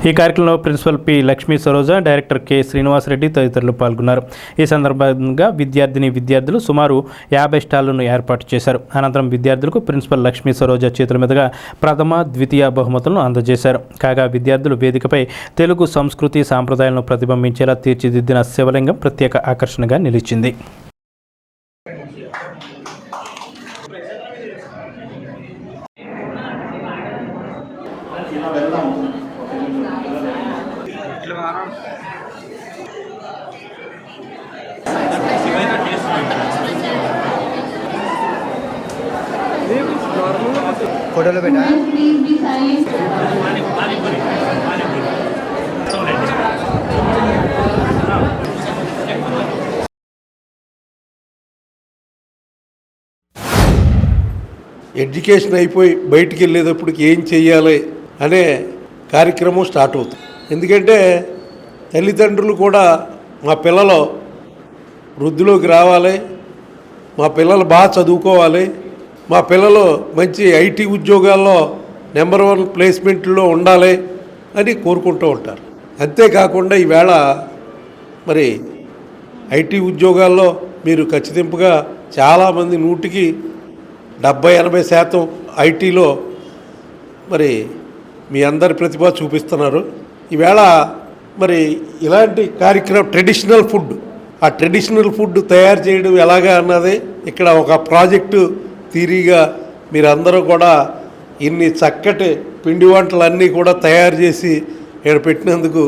ఈ కార్యక్రమంలో principal P Lakshmi Saroja, director K Srinivasa Reddy తదితరులు పాల్గొన్నారు. ఈ సందర్భంగా విద్యార్థులు సుమారు 50 స్టాళ్లను ఏర్పాటు చేశారు. అనంతరం విద్యార్థులకు ప్రిన్సిపల్ లక్ష్మీ సరోజ చేతుల మీదుగా ప్రథమ, ద్వితీయ బహుమతులను అందజేశారు. కాగా విద్యార్థులు వేదికపై తెలుగు సంస్కృతి సాంప్రదాయాలను ప్రతిబింబించేలా తీర్చిదిద్దిన శివలింగం ప్రత్యేక ఆకర్షణగా నిలిచింది. ఫోటోలో పెట్టా ఎడ్యుకేషన్ అయిపోయి బయటికి వెళ్ళేటప్పటికి ఏం చెయ్యాలి అనే కార్యక్రమం స్టార్ట్ అవుతుంది. ఎందుకంటే తల్లిదండ్రులు కూడా మా పిల్లలు వృద్ధిలోకి రావాలి, మా పిల్లలు బాగా చదువుకోవాలి, మా పిల్లలు మంచి ఐటీ ఉద్యోగాల్లో నెంబర్ 1 ప్లేస్మెంట్లో ఉండాలి అని కోరుకుంటూ ఉంటారు. అంతేకాకుండా ఈవేళ మరి ఐటీ ఉద్యోగాల్లో మీరు ఖచ్చితంగా చాలామంది 100కి 70-80% ఐటీలో మరి మీ అందరి ప్రతిభ చూపిస్తున్నారు. ఈవేళ మరి ఇలాంటి కార్యక్రమం ట్రెడిషనల్ ఫుడ్, ఆ ట్రెడిషనల్ ఫుడ్ తయారు చేయడం ఎలాగా అన్నది ఇక్కడ ఒక ప్రాజెక్టు థియరీగా మీరందరూ కూడా ఇన్ని చక్కటి పిండి వంటలన్నీ కూడా తయారు చేసి ఇక్కడ పెట్టినందుకు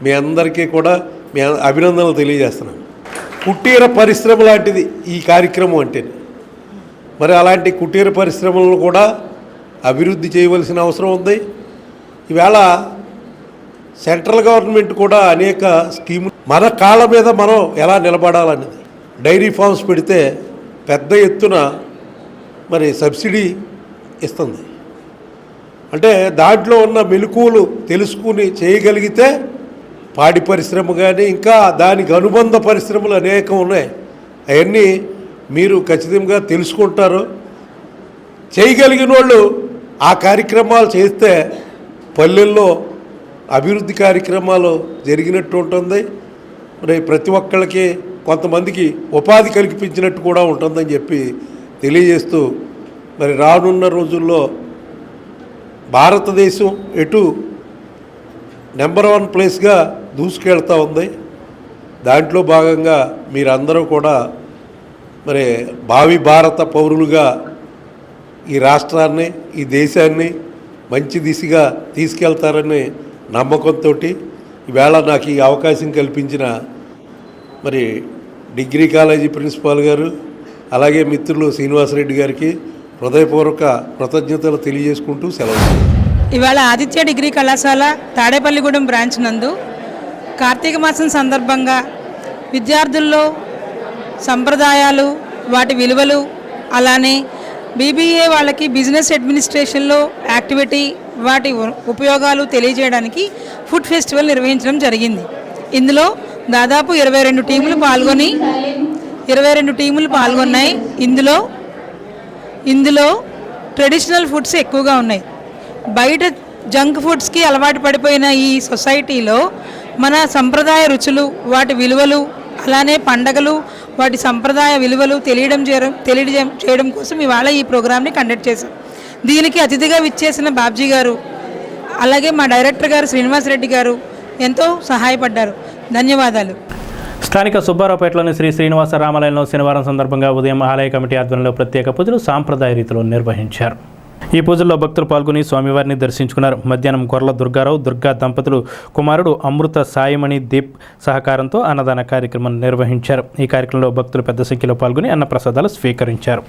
మీ అందరికీ కూడా మీ అభినందనలు తెలియజేస్తున్నాను. కుటీర పరిశ్రమ లాంటిది ఈ కార్యక్రమం అంటే. మరి అలాంటి కుటీర పరిశ్రమలను కూడా అభివృద్ధి చేయవలసిన అవసరం ఉంది. ఈవేళ సెంట్రల్ గవర్నమెంట్ కూడా అనేక స్కీములు మన కాళ్ళ మీద మనం ఎలా నిలబడాలన్నది, డైరీ ఫార్మ్స్ పెడితే పెద్ద ఎత్తున మరి సబ్సిడీ ఇస్తుంది. అంటే దాంట్లో ఉన్న మెలకువలు తెలుసుకుని చేయగలిగితే పాడి పరిశ్రమ కానీ ఇంకా దానికి అనుబంధ పరిశ్రమలు అనేకం ఉన్నాయి. అవన్నీ మీరు ఖచ్చితంగా తెలుసుకుంటారు. చేయగలిగిన వాళ్ళు ఆ కార్యక్రమాలు చేస్తే పల్లెల్లో అభివృద్ధి కార్యక్రమాలు జరిగినట్టు ఉంటుంది. మరి ప్రతి ఒక్కళ్ళకి కొంతమందికి ఉపాధి కల్పించినట్టు కూడా ఉంటుందని చెప్పి తెలియజేస్తూ మరి రానున్న రోజుల్లో భారతదేశం ఎటు నెంబర్ 1 ప్లేస్గా దూసుకెళ్తూ ఉంది. దాంట్లో భాగంగా మీరందరూ కూడా మరి భావి భారత పౌరులుగా ఈ రాష్ట్రాన్ని, ఈ దేశాన్ని మంచి దిశగా తీసుకెళ్తారని నమ్మకంతో ఈవేళ నాకు ఈ అవకాశం కల్పించిన మరి డిగ్రీ కాలేజీ ప్రిన్సిపాల్ గారు అలాగే మిత్రులు శ్రీనివాసరెడ్డి గారికి హృదయపూర్వక కృతజ్ఞతలు తెలియజేసుకుంటూ సెలవు. ఇవాళ ఆదిత్య డిగ్రీ కళాశాల తాడేపల్లిగూడెం బ్రాంచ్ నందు కార్తీక మాసం సందర్భంగా విద్యార్థుల్లో సంప్రదాయాలు, వాటి విలువలు, అలానే BBA వాళ్ళకి బిజినెస్ అడ్మినిస్ట్రేషన్లో యాక్టివిటీ, వాటి ఉపయోగాలు తెలియజేయడానికి ఫుడ్ ఫెస్టివల్ నిర్వహించడం జరిగింది. ఇందులో దాదాపు 22 టీములు పాల్గొన్నాయి. ఇందులో ట్రెడిషనల్ ఫుడ్స్ ఎక్కువగా ఉన్నాయి. బయట జంక్ ఫుడ్స్కి అలవాటు పడిపోయిన ఈ సొసైటీలో మన సంప్రదాయ రుచులు, వాటి విలువలు, అలానే పండగలు, వాటి సంప్రదాయ విలువలు తెలియజేయడం కోసం ఇవాళ ఈ ప్రోగ్రామ్ని కండక్ట్ చేశాం. దీనికి అతిథిగా విచ్చేసిన బాబ్జీ గారు, అలాగే మా డైరెక్టర్ గారు శ్రీనివాసరెడ్డి గారు ఎంతో సహాయపడ్డారు. ధన్యవాదాలు. స్థానిక సుబ్బారావుపేటలోని శ్రీ శ్రీనివాస రామాలయంలో శనివారం సందర్భంగా ఉదయం ఆలయ కమిటీ ఆధ్వర్యంలో ప్రత్యేక పూజలు సాంప్రదాయ రీతిలో నిర్వహించారు. ఈ పూజల్లో భక్తులు పాల్గొని స్వామివారిని దర్శించుకున్నారు. మధ్యాహ్నం కొర్ల దుర్గారావు, దుర్గా దంపతులు కుమారుడు అమృత సాయిమణి దీప్ సహకారంతో అన్నదాన కార్యక్రమం నిర్వహించారు. ఈ కార్యక్రమంలో భక్తులు పెద్ద సంఖ్యలో పాల్గొని అన్నప్రసాదాలు స్వీకరించారు.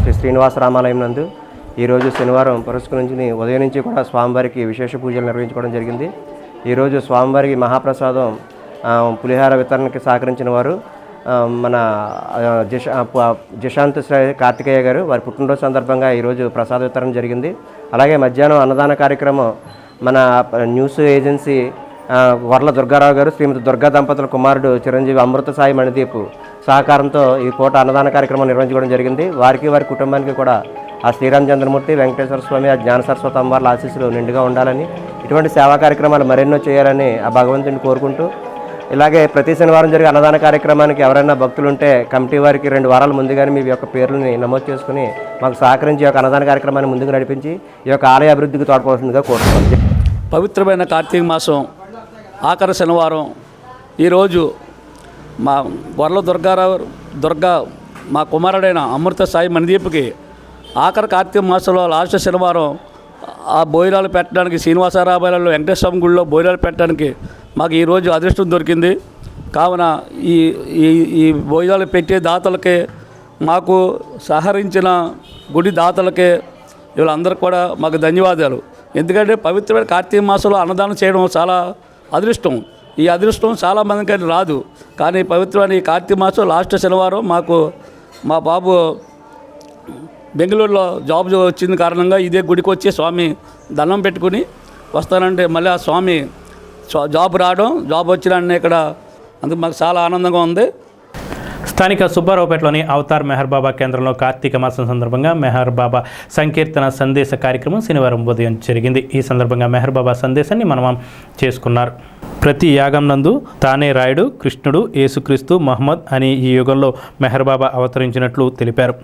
శ్రీ శ్రీనివాస రామాలయం నందు ఈరోజు శనివారం పురస్కరించి ఉదయం నుంచి కూడా స్వామివారికి విశేష పూజలు నిర్వహించుకోవడం జరిగింది. ఈరోజు స్వామివారికి మహాప్రసాదం పులిహార వితరణకి సహకరించిన వారు మన జశాంత్ శ్రీ కార్తికేయ గారు, వారి పుట్టినరోజు సందర్భంగా ఈరోజు ప్రసాద వితరణ జరిగింది. అలాగే మధ్యాహ్నం అన్నదాన కార్యక్రమం మన న్యూస్ ఏజెన్సీ వర్ల దుర్గారావు గారు, శ్రీమతి దుర్గా దంపతుల కుమారుడు చిరంజీవి అమృత సాయి మణిదీప్ సహకారంతో ఈ పూట అన్నదాన కార్యక్రమం నిర్వహించుకోవడం జరిగింది. వారికి వారి కుటుంబానికి కూడా ఆ శ్రీరామచంద్రమూర్తి, వెంకటేశ్వర స్వామి, ఆ జ్ఞాన సరస్వతి అమ్మవార్ల ఆశీస్సులు నిండుగా ఉండాలని, ఇటువంటి సేవా కార్యక్రమాలు మరెన్నో చేయాలని ఆ భగవంతుని కోరుకుంటూ, ఇలాగే ప్రతి శనివారం జరిగే అన్నదాన కార్యక్రమానికి ఎవరైనా భక్తులు ఉంటే కమిటీ వారికి 2 వారాల ముందుగానే మీ యొక్క పేర్లని నమోదు చేసుకుని మాకు సహకరించి ఈ యొక్క అన్నదాన కార్యక్రమాన్ని ముందుకు నడిపించి ఈ యొక్క ఆలయ అభివృద్ధికి తోడ్పడుతుందిగా కోరుతున్నాం. పవిత్రమైన కార్తీక మాసం ఆఖరి శనివారం ఈరోజు మా గొర్ల దుర్గా మా కుమారుడైన అమృత సాయి మణిదీప్కి ఆఖరి కార్తీక మాసంలో లాస్ట్ శనివారం ఆ భోజనాలు పెట్టడానికి శ్రీనివాసరాబాయిలలో వెంకటేశ్వర గుడిలో భోజనాలు పెట్టడానికి మాకు ఈరోజు అదృష్టం దొరికింది. కావున ఈ భోజనాలు పెట్టే దాతలకే, మాకు సహకరించిన గుడి దాతలకే, వీళ్ళందరికీ కూడా మాకు ధన్యవాదాలు. ఎందుకంటే పవిత్రమైన కార్తీక మాసంలో అన్నదానం చేయడం చాలా అదృష్టం. ఈ అదృష్టం చాలామందికి రాదు. కానీ పవిత్రమైన ఈ కార్తీక మాసం లాస్ట్ శనివారం మాకు మా బాబు బెంగళూరులో జాబ్ వచ్చిన కారణంగా ఇదే గుడికి వచ్చి స్వామి దండం పెట్టుకుని వస్తానంటే మళ్ళీ ఆ స్వామి జాబ్ రావడం, జాబ్ వచ్చిన ఇక్కడ అందుకు మాకు చాలా ఆనందంగా ఉంది. స్థానిక సుబ్బారావుపేటలోని అవతార్ మెహర్ బాబా కేంద్రంలో కార్తీక మాసం సందర్భంగా మెహర్ బాబా సంకీర్తన సందేశ కార్యక్రమం శనివారం ఉదయం జరిగింది. ఈ సందర్భంగా మెహర్ బాబా సందేశాన్ని మననం చేసుకున్నారు. ప్రతి యాగం నందు తానే రాయుడు, కృష్ణుడు, యేసుక్రీస్తు, మహమ్మద్ అని ఈ యుగంలో మెహర్ బాబా అవతరించినట్లు తెలిపారు.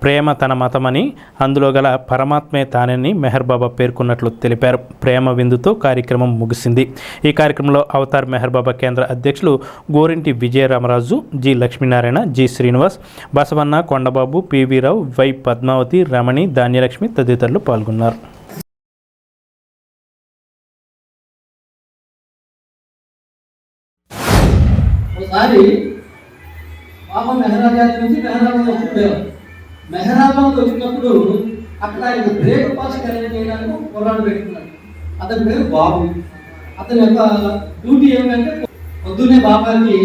ప్రేమ తన మతమని, అందులో గల పరమాత్మే తానని మెహర్ బాబా పేర్కొన్నట్లు తెలిపారు. ప్రేమ విందుతో కార్యక్రమం ముగిసింది. ఈ కార్యక్రమంలో అవతార్ మెహర్ బాబా కేంద్ర అధ్యక్షులు Gorinti Vijayaramaraju, G Lakshminarayana, G Srinivas, Basavanna, Kondababu, PV Rao, Y Padmavathi, Ramani, Dhanyalakshmi తదితరులు పాల్గొన్నారు. మెహరాబాద్ వచ్చినప్పుడు అక్కడ ఆయన బ్రేక్ఫాస్ట్ అరేంజ్ చేయడానికి కుర్రాడు పెట్టుకున్నాడు. అతని పేరు బాబు. అతని యొక్క డ్యూటీ ఏమిటంటే పొద్దున్నే బాబాకి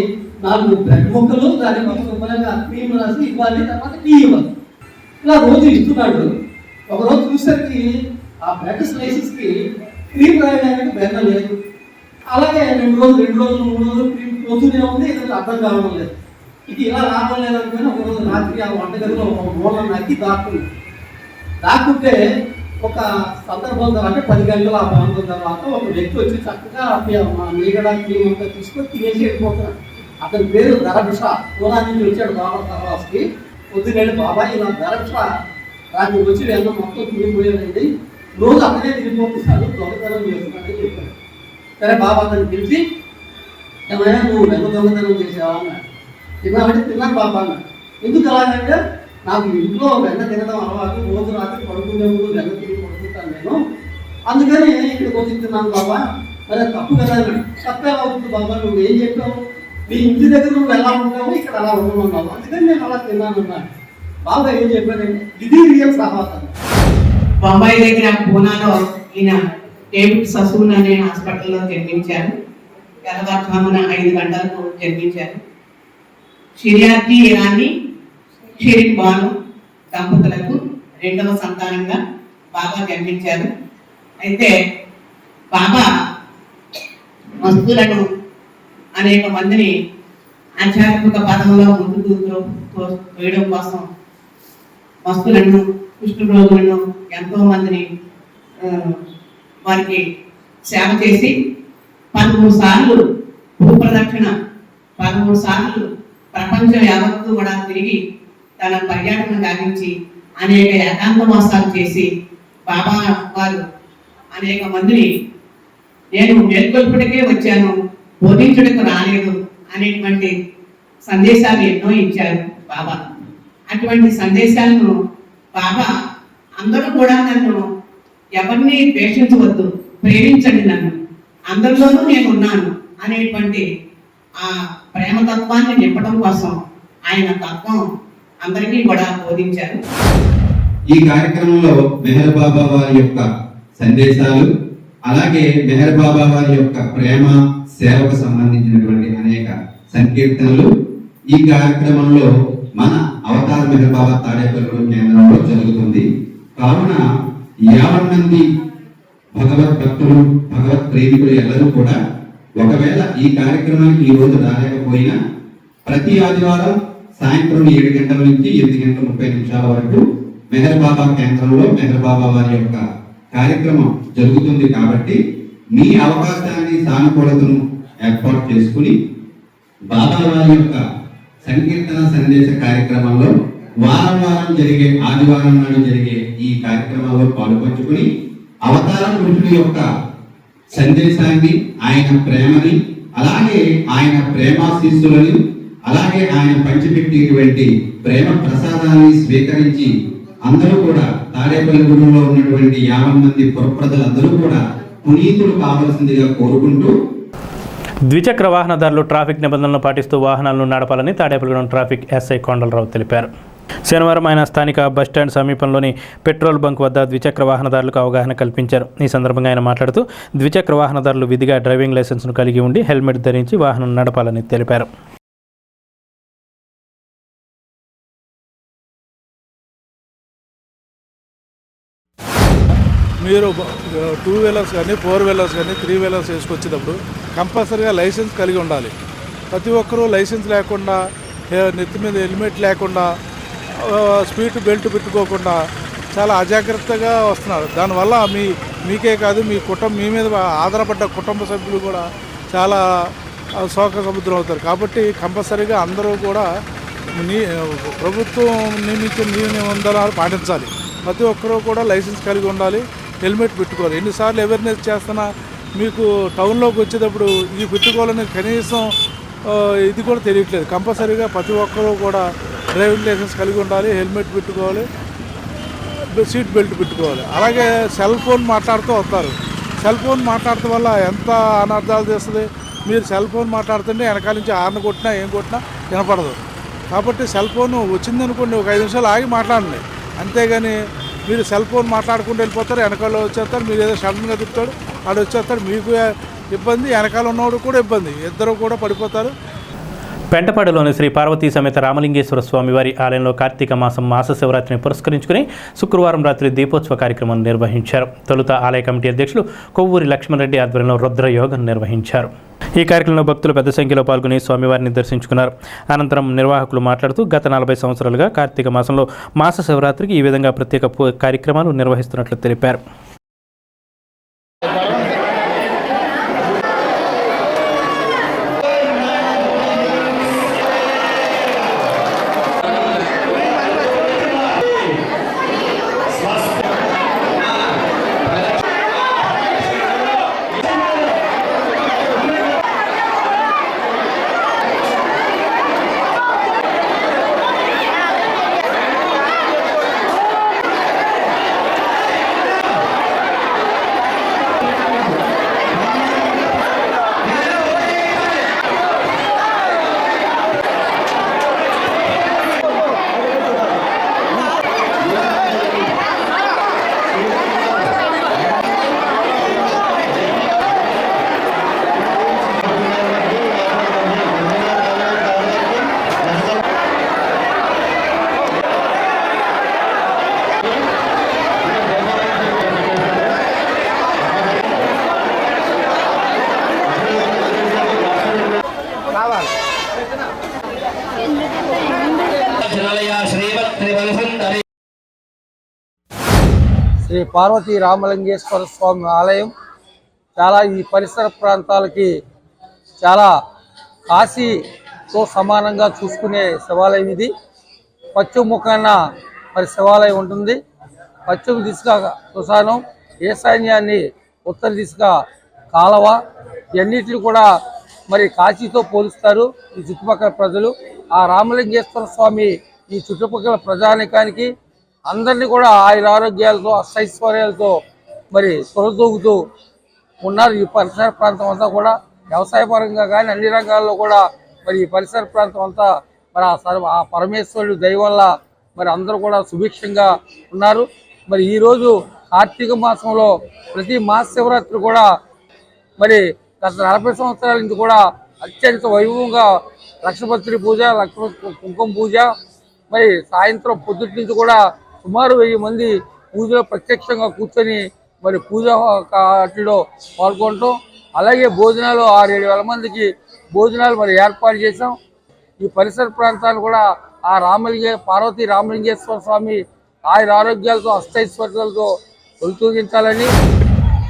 4 బ్రెడ్ ముక్కలు, దానికి శుభ్రంగా క్రీమ్ రాసి ఇవ్వాలి, తర్వాత టీ ఇవ్వాలి. ఇలా రోజు ఇస్తున్నాడు. ఒకరోజు చూసేసరికి ఆ బ్రెడ్ స్లైసెస్కి క్రీమ్ రాయడానికి బెన్న లేదు. అలాగే 2 రోజులు 3 రోజులు క్రీమ్ పోతూనే ఉంది. ఇతనికి అర్థం కావడం లేదు. ఇది ఇలా రావడం లేదనుకుని ఒకరోజు రాత్రి ఆ వంటగదిలో ఒక మూల నక్కి దాక్కుంటే ఒక సందర్భం అంటే 10 గంటల ఆ ప్రాంతం తర్వాత ఒక వ్యక్తి వచ్చి చక్కగా మీగడ క్రీమ్ అంతా తీసుకొని తినేసి వెళ్ళిపోతున్నాడు. అతని పేరు ధరభిష. పూరా నుంచి వచ్చాడు బాబా తర్వాతకి. పొద్దునేళ్ళు బాబాయ్ ఇలా ధరభిష రాత్రికి వచ్చి వెన్న మొత్తం తిరిగిపోయాడండి, రోజు అతనే తిరిగిపోతున్నాడు, దొంగతనం చేస్తున్నాడని చెప్పాడు. సరే బాబా అతన్ని పిలిచి, ఏమైనా నువ్వు వెన్న దొంగతనం చేసావా అన్నాడు. తిన్నామంటే తిన్నాను బాబా అన్నాడు. ఎందుకు అలాగంటే నాకు ఇంట్లో వెన్న తినడం అలవాటు, రోజు రాత్రి పడుకునే ముందు వెన్న తిరిగి పడుకుంటాను నేను, అందుకని ఇక్కడికి వచ్చి తిన్నాను బాబా. మరి తప్పు కదా అన్నాడు. తప్పే అవుతుంది బాబా, నువ్వు ఏం చెప్పావు? నీ ఇంటి దగ్గర నువ్వు ఎలా ఉంటావు, ఇక్కడ అలా ఉండమన్నావు, అందుకని నేను అలా తిన్నాను అన్నాడు. బాబా ఏం చెప్పానంటే ఇది రియల్ సహవాసం. బొంబాయి దగ్గర పూనాలో ఈయన డేవిడ్ ససూన్ అనే హాస్పిటల్లో జన్మించారు. తెల్లవారుజామున 5 గంటలకు జన్మించారు. షిర్యాతి ఇరానీ, షరీఫ్ బాను దంపతులకు 2వ సంతానంగా బాబా జన్మించారు. అయితే బాబా వస్తువులను అనేక మందిని ఆధ్యాత్మిక పదంలో ముందుకు తోయడం కోసం వస్తువులను, కుష్ఠరోగులను, ఎంతో మందిని వారికి సేవ చేసి 13 సార్లు భూప్రదక్షిణ, 13 సార్లు ప్రపంచం యావత్తు కూడా తిరిగి తన పర్యటన సాగించి అనేక ఏకాంత మోసాలు చేసి బాబా వారు అనేక మందిని నేను మేల్కొల్పుడికే వచ్చాను, బోధించుటకు రాలేదు అనేటువంటి సందేశాలు ఎన్నో ఇచ్చారు బాబా. అటువంటి సందేశాలను బాబా అందరూ కూడా నన్ను ఎవరిని ద్వేషించవద్దు, ప్రేమించండి, నన్ను అందరిలోనూ నేను ఉన్నాను అనేటువంటి ఆ ప్రేమతత్వాన్ని నింపడం కోసం ఆయన తత్వం అందరికీ కూడా బోధించారు. ఈ కార్యక్రమంలో మెహర్ బాబా వారి యొక్క సందేశాలు, అలాగే మెహర్ బాబా వారి యొక్క ప్రేమ సేవకు సంబంధించినటువంటి అనేక సంకీర్తనలు ఈ కార్యక్రమంలో మన అవతార మెహర్ బాబా తాడేపల్లి కేంద్రంలో జరుగుతుంది. కావున 50 మంది భగవత్ భక్తులు, భగవత్ ప్రేమికులు ಎಲ್ಲರೂ కూడా ఒకవేళ ఈ కార్యక్రమానికి ఈ రోజు రాలేకపోయినా ప్రతి ఆదివారం సాయంత్రం 7 గంటల నుంచి 8 గంటల 30 నిమిషాల వరకు మెహర్ బాబా కేంద్రంలో మెహర్ బాబా వారి యొక్క కార్యక్రమం జరుగుతుంది. కాబట్టి మీ అవకాశాన్ని, సానుకూలతను ఏర్పాటు చేసుకుని బాబా వారి యొక్క సంకీర్తన సందేశ కార్యక్రమంలో వారం జరిగే ఆదివారం నాడు జరిగే ఈ కార్యక్రమంలో పాల్పంచుకుని అవతార పురుషుడి యొక్క సందేశాన్ని, ఆయన ప్రేమని, అలాగే ఆయన ప్రేమాశీస్సులని, అలాగే ఆయన పంచిపెట్టేటువంటి ప్రేమ ప్రసాదాన్ని స్వీకరించి అందరూ కూడా తాడేపల్లిగూడెంలో ఉన్నటువంటి 50 మంది పురప్రజలందరూ కూడా పునీతులు కావాల్సిందిగా కోరుకుంటూ ద్విచక్ర వాహనదారులు ట్రాఫిక్ నిబంధనలను పాటిస్తూ వాహనాలను నడపాలని తాడేపల్లిగూడెం ట్రాఫిక్ ఎస్ఐ కొండలరావు తెలిపారు. శనివారం ఆయన స్థానిక బస్టాండ్ సమీపంలోని పెట్రోల్ బంక్ వద్ద ద్విచక్ర వాహనదారులకు అవగాహన కల్పించారు. ఈ సందర్భంగా ఆయన మాట్లాడుతూ ద్విచక్ర వాహనదారులు విధిగా డ్రైవింగ్ లైసెన్స్ను కలిగి ఉండి హెల్మెట్ ధరించి వాహనం నడపాలని తెలిపారు. మీరు 2 వీలర్స్ కానీ 4 వీలర్స్ కానీ 3 వీలర్స్ వేసుకొచ్చేటప్పుడు కంపల్సరీగా లైసెన్స్ కలిగి ఉండాలి. ప్రతి ఒక్కరూ లైసెన్స్ లేకుండా, నెత్తి మీద హెల్మెట్ లేకుండా, స్పీడ్ బెల్ట్ పెట్టుకోకుండా చాలా అజాగ్రత్తగా వస్తున్నారు. దానివల్ల మీకే కాదు, మీ మీద ఆధారపడ్డ కుటుంబ సభ్యులు కూడా చాలా శోక సముద్రం అవుతారు. కాబట్టి కంపల్సరీగా అందరూ కూడా ప్రభుత్వం నియమించిన నిబంధనలు పాటించాలి. ప్రతి ఒక్కరూ కూడా లైసెన్స్ కలిగి ఉండాలి, హెల్మెట్ పెట్టుకోవాలి. ఎన్నిసార్లు అవేర్నెస్ చేస్తున్నా మీకు టౌన్లోకి వచ్చేటప్పుడు ఇది పెట్టుకోవాలని కనీసం ఇది కూడా తెలియట్లేదు. కంపల్సరీగా ప్రతి ఒక్కరూ కూడా డ్రైవింగ్ లైసెన్స్ కలిగి ఉండాలి, హెల్మెట్ పెట్టుకోవాలి, సీట్ బెల్ట్ పెట్టుకోవాలి. అలాగే సెల్ ఫోన్ మాట్లాడుతూ వస్తారు. సెల్ ఫోన్ మాట్లాడటం వల్ల ఎంత అనర్థాలు చేస్తుంది. మీరు సెల్ ఫోన్ మాట్లాడుతుంటే వెనకాల నుంచి హార్న్ కొట్టినా ఏం కొట్టినా వినపడదు. కాబట్టి సెల్ ఫోన్ వచ్చిందనుకోండి, ఒక 5 నిమిషాలు ఆగి మాట్లాడండి. అంతేగాని మీరు సెల్ ఫోన్ మాట్లాడుకుంటూ వెళ్ళిపోతారు, వెనకాల వచ్చేస్తారు. మీరు ఏదో సడన్గా తిప్పుతాడు, ఆడు వచ్చేస్తాడు, మీకు ఇబ్బంది, వెనకాల ఉన్నవాడు కూడా ఇబ్బంది, ఇద్దరు కూడా పడిపోతారు. పెంటపాడులోని శ్రీ పార్వతీ సమేత రామలింగేశ్వర స్వామివారి ఆలయంలో కార్తీక మాసం మాస శివరాత్రిని పురస్కరించుకుని శుక్రవారం రాత్రి దీపోత్సవ కార్యక్రమం నిర్వహించారు. తొలుత ఆలయ కమిటీ అధ్యక్షులు కొవ్వూరి లక్ష్మణరెడ్డి ఆధ్వర్యంలో రుద్రయోగం నిర్వహించారు. ఈ కార్యక్రమంలో భక్తులు పెద్ద సంఖ్యలో పాల్గొని స్వామివారిని దర్శించుకున్నారు. అనంతరం నిర్వాహకులు మాట్లాడుతూ గత 40 సంవత్సరాలుగా కార్తీక మాసంలో మాస శివరాత్రికి ఈ విధంగా ప్రత్యేక కార్యక్రమాలు నిర్వహిస్తున్నట్లు తెలిపారు. శ్రీ పార్వతీ రామలింగేశ్వర స్వామి ఆలయం చాలా ఈ పరిసర ప్రాంతాలకి చాలా కాశీతో సమానంగా చూసుకునే శివాలయం ఇది. పశ్చిమ ముఖాన మరి శివాలయం ఉంటుంది. పశ్చిమ దిశగా శ్మశానం, ఈశాన్యాన్ని ఉత్తర దిశగా కాలవ ఇవన్నిటిని కూడా మరి కాశీతో పోలుస్తారు ఈ చుట్టుపక్కల ప్రజలు. ఆ రామలింగేశ్వర స్వామి ఈ చుట్టుపక్కల ప్రజానికానికి అందరినీ కూడా ఆరోగ్యాలతో అష్టైశ్వర్యాలతో మరి తొలతూగుతూ ఉన్నారు. ఈ పరిసర ప్రాంతం అంతా కూడా వ్యవసాయపరంగా కానీ అన్ని రంగాల్లో కూడా మరి ఈ పరిసర ప్రాంతం అంతా మరి ఆ పరమేశ్వరుడు దయ వల్ల మరి అందరూ కూడా సుభిక్షంగా ఉన్నారు. మరి ఈరోజు కార్తీక మాసంలో ప్రతి మాస శివరాత్రి కూడా మరి గత 40 సంవత్సరాల నుంచి కూడా అత్యంత వైభవంగా లక్షపత్రి పూజ, కుంకుమ పూజ, మరి సాయంత్రం పొద్దుటి నుంచి కూడా సుమారు 1000 మంది పూజలో ప్రత్యక్షంగా కూర్చొని మరి పూజా వాటిలో పాల్గొనటం, అలాగే భోజనాలు 6-7 వేల మందికి భోజనాలు మరి ఏర్పాటు చేశాం. ఈ పరిసర ప్రాంతాలు కూడా ఆ పార్వతీ రామలింగేశ్వర స్వామి ఆరోగ్యాలతో అష్టైశ్వర్యాలతో తొలతూగించాలని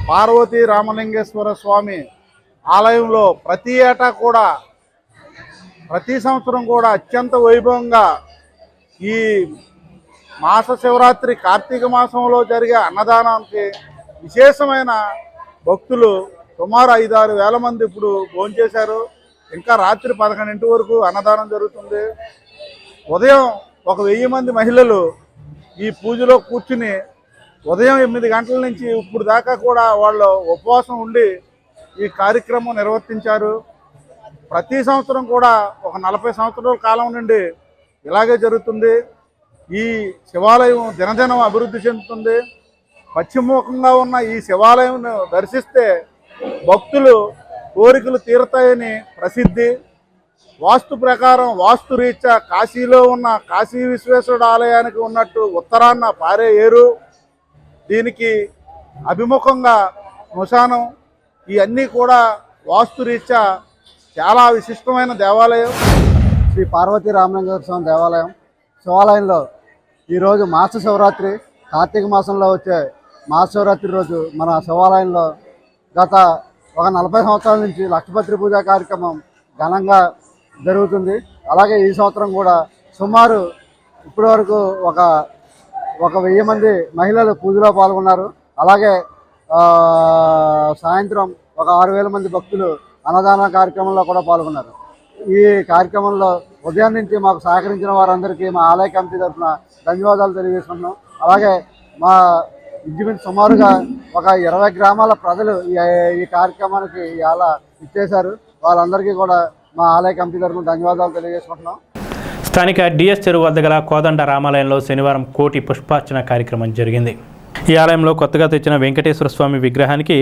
పార్వతీ రామలింగేశ్వర స్వామి ఆలయంలో ప్రతి ఏటా కూడా ప్రతి సంవత్సరం కూడా అత్యంత వైభవంగా ఈ మాస శివరాత్రి కార్తీక మాసంలో జరిగే అన్నదానానికి విశేషమైన భక్తులు సుమారు 5-6 వేల మంది ఇప్పుడు భోంచేశారు. ఇంకా రాత్రి 11 వరకు అన్నదానం జరుగుతుంది. ఉదయం 1000 మంది మహిళలు ఈ పూజలో కూర్చుని ఉదయం 8 గంటల నుంచి ఇప్పుడు దాకా కూడా వాళ్ళు ఉపవాసం ఉండి ఈ కార్యక్రమం నిర్వర్తించారు. ప్రతి సంవత్సరం కూడా ఒక 40 సంవత్సరాల కాలం నుండి ఇలాగే జరుగుతుంది. ఈ శివాలయం దినదినం అభివృద్ధి చెందుతుంది. పశ్చిమముఖంగా ఉన్న ఈ శివాలయం దర్శిస్తే భక్తులు కోరికలు తీరుతాయని ప్రసిద్ధి. వాస్తు ప్రకారం వాస్తు రీత్యా కాశీలో ఉన్న కాశీ విశ్వేశ్వరుడు ఆలయానికి ఉన్నట్టు ఉత్తరాన పారే ఏరు, దీనికి అభిముఖంగా శ్మశానం, ఇవన్నీ కూడా వాస్తు రీత్యా చాలా విశిష్టమైన దేవాలయం. శ్రీ పార్వతీ రామలింగేశ్వర స్వామి దేవాలయం శివాలయంలో ఈరోజు మాస శివరాత్రి, కార్తీక మాసంలో వచ్చే మాస శివరాత్రి రోజు మన శివాలయంలో గత ఒక 40 సంవత్సరాల నుంచి లక్షపత్రి పూజా కార్యక్రమం ఘనంగా జరుగుతుంది. అలాగే ఈ సంవత్సరం కూడా సుమారు ఇప్పటి వరకు ఒక 1000 మంది మహిళలు పూజలో పాల్గొన్నారు. అలాగే సాయంత్రం ఒక 6000 మంది భక్తులు అన్నదాన కార్యక్రమంలో కూడా పాల్గొన్నారు. ఈ కార్యక్రమంలో ఉదయం నుంచి మాకు సహకరించిన వారందరికీ మా ఆలయ కమిటీ తరఫున ధన్యవాదాలు తెలియజేసుకుంటున్నాం. అలాగే మా ఇంచుమించు సుమారుగా ఒక 20 గ్రామాల ప్రజలు ఈ కార్యక్రమానికి ఇలా ఇచ్చేశారు. వాళ్ళందరికీ కూడా మా ఆలయ కమిటీ తరఫున ధన్యవాదాలు తెలియజేసుకుంటున్నాం. స్థానిక డిఎస్ చెరువు వద్ద గల కోదండ రామాలయంలో శనివారం కోటి పుష్పార్చన కార్యక్రమం జరిగింది. ఈ ఆలయంలో కొత్తగా తెచ్చిన వెంకటేశ్వర స్వామి విగ్రహానికి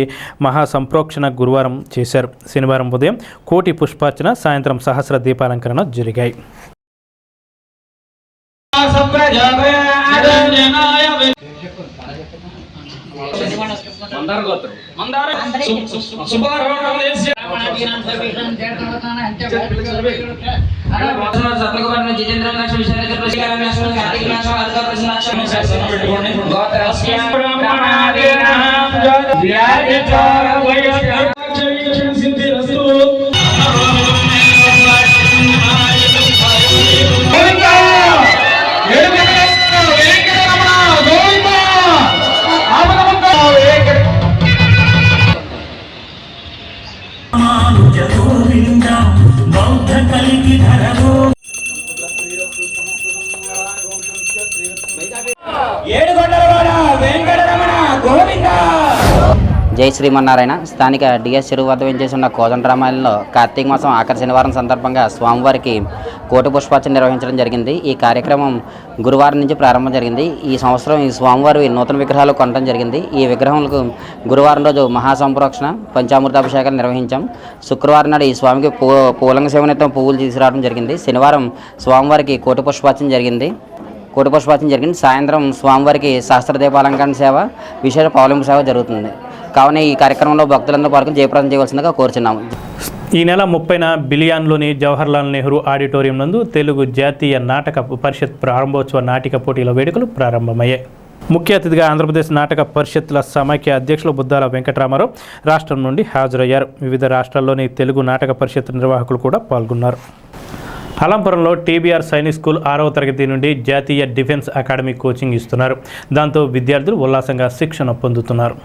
మహాసంప్రోక్షణ గురువారం చేశారు. శనివారం ఉదయం కోటి పుష్పార్చన, సాయంత్రం సహస్ర దీపాలంకరణ జరిగాయి. జై శ్రీమన్నారాయణ. స్థానిక డిఎస్ చెరువు వద్ద వెంచేసి ఉన్న కోదండ రామాలయంలో కార్తీక మాసం ఆఖరి శనివారం సందర్భంగా స్వామివారికి కోటి పుష్పార్చన నిర్వహించడం జరిగింది. ఈ కార్యక్రమం గురువారం నుంచి ప్రారంభం జరిగింది. ఈ సంవత్సరం ఈ స్వామివారి నూతన విగ్రహాలు కొనడం జరిగింది. ఈ విగ్రహాలకు గురువారం రోజు మహాసంప్రోక్షణ, పంచామృతాభిషేకాలు నిర్వహించాం. శుక్రవారం నాడు ఈ స్వామికి పూలంగ సేవనితో పువ్వులు తీసుకురావడం జరిగింది. శనివారం స్వామివారికి కోటి పుష్పార్చన జరిగింది. సాయంత్రం స్వామివారికి సహస్ర దీపాలంకరణ సేవ, విశేష పౌలింపు సేవ జరుగుతుంది. కావున ఈ కార్యక్రమంలో భక్తులందరూ పాల్గొని జయప్రదం చేయవలసిందిగా కోరుచున్నాము. ఈ నెల 30న బిలియాన్లోని జవహర్లాల్ నెహ్రూ ఆడిటోరియం నందు తెలుగు జాతీయ నాటక పరిషత్ ప్రారంభోత్సవ నాటిక పోటీల వేడుకలు ప్రారంభమయ్యాయి. ముఖ్య అతిథిగా ఆంధ్రప్రదేశ్ నాటక పరిషత్ల సమైక్య అధ్యక్షులు బుద్దాల వెంకటరామారావు రాష్ట్రం నుండి హాజరయ్యారు. వివిధ రాష్ట్రాల్లోని తెలుగు నాటక పరిషత్ నిర్వాహకులు కూడా పాల్గొన్నారు. అలంపురంలో టీబీఆర్ సైనిక్ స్కూల్ 6వ తరగతి నుండి జాతీయ డిఫెన్స్ అకాడమీ కోచింగ్ ఇస్తున్నారు. దాంతో విద్యార్థులు ఉల్లాసంగా శిక్షణ పొందుతున్నారు.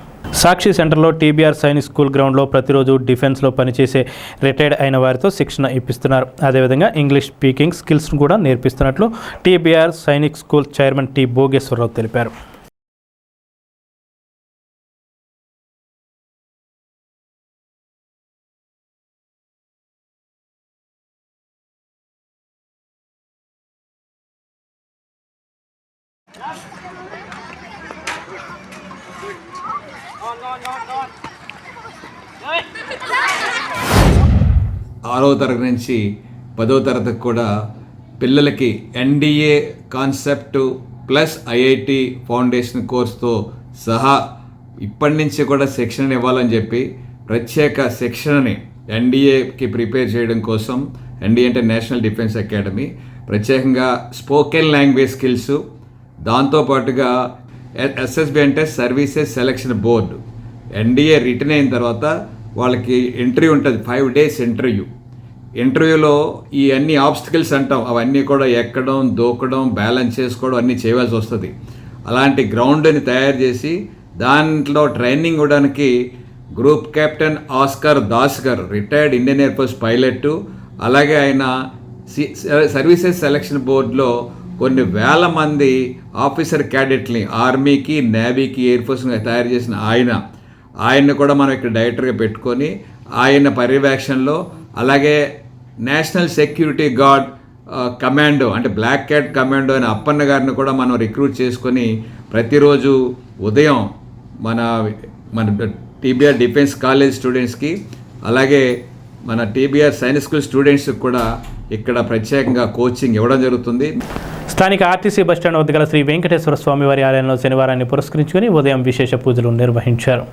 సాక్షి సెంటర్లో టీబీఆర్ సైనిక్ స్కూల్ గ్రౌండ్లో ప్రతిరోజు డిఫెన్స్లో పనిచేసే రిటైర్డ్ అయిన వారితో శిక్షణ ఇప్పిస్తున్నారు. అదేవిధంగా ఇంగ్లీష్ స్పీకింగ్ స్కిల్స్ను కూడా నేర్పిస్తున్నట్లు TBR Sainik school chairman T Bhogeswararao తెలిపారు. ఆరవ తరగతి నుంచి 10వ తరగతికి కూడా పిల్లలకి NDA concept plus IIT foundation కోర్సుతో సహా ఇప్పటి నుంచి కూడా శిక్షణ ఇవ్వాలని చెప్పి ప్రత్యేక శిక్షణని ఎన్డీఏకి ప్రిపేర్ చేయడం కోసం ఎన్డీఏ అంటే నేషనల్ డిఫెన్స్ అకాడమీ ప్రత్యేకంగా స్పోకెన్ లాంగ్వేజ్ స్కిల్స్, దాంతోపాటుగా ఎస్ఎస్బి అంటే services selection board, NDA return అయిన తర్వాత వాళ్ళకి ఇంటర్వ్యూ ఉంటుంది, 5 days ఇంటర్వ్యూలో ఈ అన్ని ఆబ్స్టికల్స్ అంటాం అవన్నీ కూడా ఎక్కడం, దూకడం, బ్యాలెన్స్ చేసుకోవడం అన్నీ చేయవలసి వస్తుంది. అలాంటి గ్రౌండ్ని తయారు చేసి దాంట్లో ట్రైనింగ్ ఇవ్వడానికి గ్రూప్ కెప్టెన్ ఆస్కర్ దాస్ గారు retired Indian air force pilot, అలాగే ఆయన సర్వీసెస్ సెలక్షన్ బోర్డులో కొన్ని వేల మంది ఆఫీసర్ క్యాడెట్ని ఆర్మీకి, నేవీకి, ఎయిర్ ఫోర్స్ని తయారు చేసిన ఆయన్ని కూడా మనం ఇక్కడ డైరెక్టర్గా పెట్టుకొని ఆయన పర్యవేక్షణలో, అలాగే నేషనల్ సెక్యూరిటీ గార్డ్ కమాండో అంటే బ్లాక్ క్యాట్ కమాండో అనే అప్పన్న గారిని కూడా మనం రిక్రూట్ చేసుకొని ప్రతిరోజు ఉదయం మన టీబీఆర్ డిఫెన్స్ కాలేజ్ స్టూడెంట్స్కి, అలాగే మన టీబీఆర్ సైనిక్ స్కూల్ స్టూడెంట్స్కి కూడా ఇక్కడ ప్రత్యేకంగా కోచింగ్ ఇవ్వడం జరుగుతుంది. స్థానిక ఆర్టీసీ బస్టాండ్ వద్ద గల శ్రీ వెంకటేశ్వర స్వామివారి ఆలయంలో శనివారాన్ని పురస్కరించుకుని ఉదయం విశేష పూజలు నిర్వహించారు.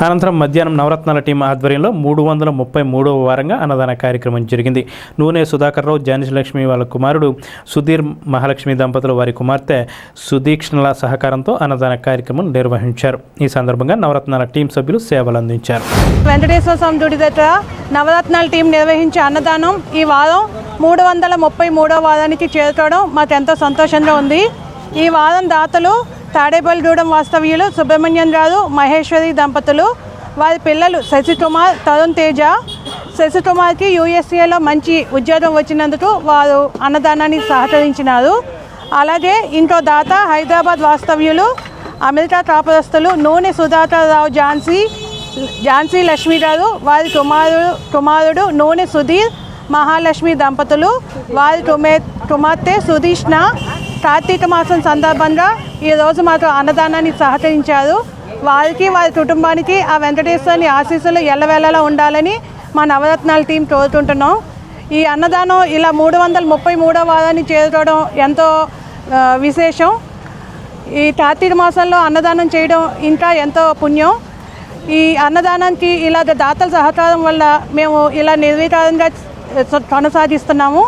అనంతరం మధ్యాహ్నం నవరత్నాల టీం ఆధ్వర్యంలో 333వ వారంగా అన్నదాన కార్యక్రమం జరిగింది. నూనె సుధాకర్ రావు, జానకిలక్ష్మి వాళ్ళ కుమారుడు సుధీర్ మహాలక్ష్మి దంపతులు వారి కుమార్తె సుదీక్షణల సహకారంతో అన్నదాన కార్యక్రమం నిర్వహించారు. ఈ సందర్భంగా నవరత్నాల టీం సభ్యులు సేవలు అందించారు. వెంకటేశ్వర స్వామి గుడి దగ్గర నవరత్నాల టీం నిర్వహించే అన్నదానం ఈ వారం 333వ వారానికి చేరుకోవడం మాకు ఎంతో సంతోషంగా ఉంది. ఈ వారం దాతలు తాడేపల్లిగూడెం వాస్తవ్యులు సుబ్రహ్మణ్యం గారు, మహేశ్వరి దంపతులు, వారి పిల్లలు శశికుమార్, తరుణ్ తేజ. శశికుమార్కి యూఎస్ఏలో మంచి ఉద్యోగం వచ్చినందుకు వారు అన్నదానాన్ని సహకరించినారు. అలాగే ఇంకో దాత హైదరాబాద్ వాస్తవ్యులు అమెరికా కాపురస్తులు నూనె సుధాకర్ రావు, ఝాన్సీ లక్ష్మి గారు, వారి కుమారుడు నూనె సుధీర్ మహాలక్ష్మి దంపతులు, వారి కుమార్తె సుదీష్ణ కార్తీక మాసం సందర్భంగా ఈరోజు మాకు అన్నదానాన్ని సహకరించారు. వారికి, వారి కుటుంబానికి ఆ వెంకటేశ్వరుని ఆశీస్సులు ఎల్లవేళలా ఉండాలని మా నవరత్నాల టీం కోరుకుంటున్నాం. ఈ అన్నదానం ఇలా 333వ వారాన్ని చేరుకోవడం ఎంతో విశేషం. ఈ కార్తీక మాసంలో అన్నదానం చేయడం ఇంకా ఎంతో పుణ్యం. ఈ అన్నదానానికి ఇలాగ దాతల సహకారం వల్ల మేము ఇలా నిర్వికారంగా కొనసాగిస్తున్నాము.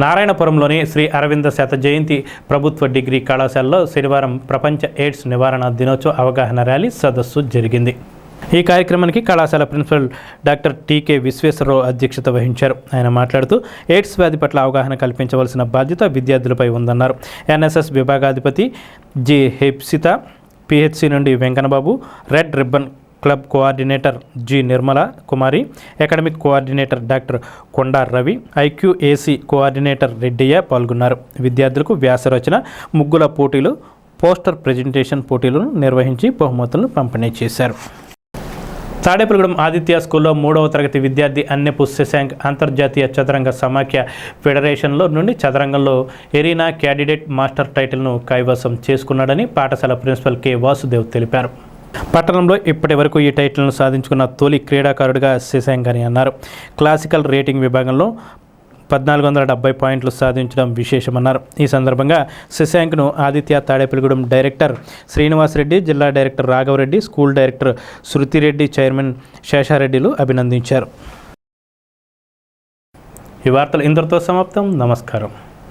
నారాయణపురంలోని శ్రీ అరవింద శత జయంతి ప్రభుత్వ డిగ్రీ కళాశాలలో శనివారం ప్రపంచ ఎయిడ్స్ నివారణ దినోత్సవ అవగాహన ర్యాలీ సదస్సు జరిగింది. ఈ కార్యక్రమానికి కళాశాల ప్రిన్సిపల్ డాక్టర్ టీకే విశ్వేశ్వరరావు అధ్యక్షత వహించారు. ఆయన మాట్లాడుతూ ఎయిడ్స్ వ్యాధి పట్ల అవగాహన కల్పించవలసిన బాధ్యత విద్యార్థులపై ఉందన్నారు. ఎన్ఎస్ఎస్ విభాగాధిపతి జి హెప్సిత, పిహెచ్సి నుండి Venkannababu, red ribbon club coordinator G Nirmala Kumari, academic coordinator doctor Konda Ravi, IQAC coordinator Reddiah పాల్గొన్నారు. విద్యార్థులకు వ్యాసరచన, ముగ్గుల పోటీలు, పోస్టర్ ప్రెజెంటేషన్ పోటీలను నిర్వహించి బహుమతులను పంపిణీ చేశారు. తాడేపల్లిగూడెం ఆదిత్య స్కూల్లో 3వ తరగతి విద్యార్థి అన్నెపు శశాంక్ అంతర్జాతీయ చదరంగ సమాఖ్య ఫెడరేషన్లో నుండి చదరంగంలో ఎరీనా క్యాండిడేట్ మాస్టర్ టైటిల్ను కైవసం చేసుకున్నాడని పాఠశాల ప్రిన్సిపల్ కె వాసుదేవ్ తెలిపారు. పట్టణంలో ఇప్పటి వరకు ఈ టైటిల్ను సాధించుకున్న తొలి క్రీడాకారుడిగా శశాంక్ అని అన్నారు. క్లాసికల్ రేటింగ్ విభాగంలో 1470 పాయింట్లు సాధించడం విశేషమన్నారు. ఈ సందర్భంగా శశాంక్ను ఆదిత్య తాడేపల్లిగూడెం డైరెక్టర్ శ్రీనివాసరెడ్డి, జిల్లా director Raghavareddy, school director Shrutireddy, chairman శేషారెడ్డిలు అభినందించారు. ఈ వార్తలు ఇంతటితో సమాప్తం. నమస్కారం.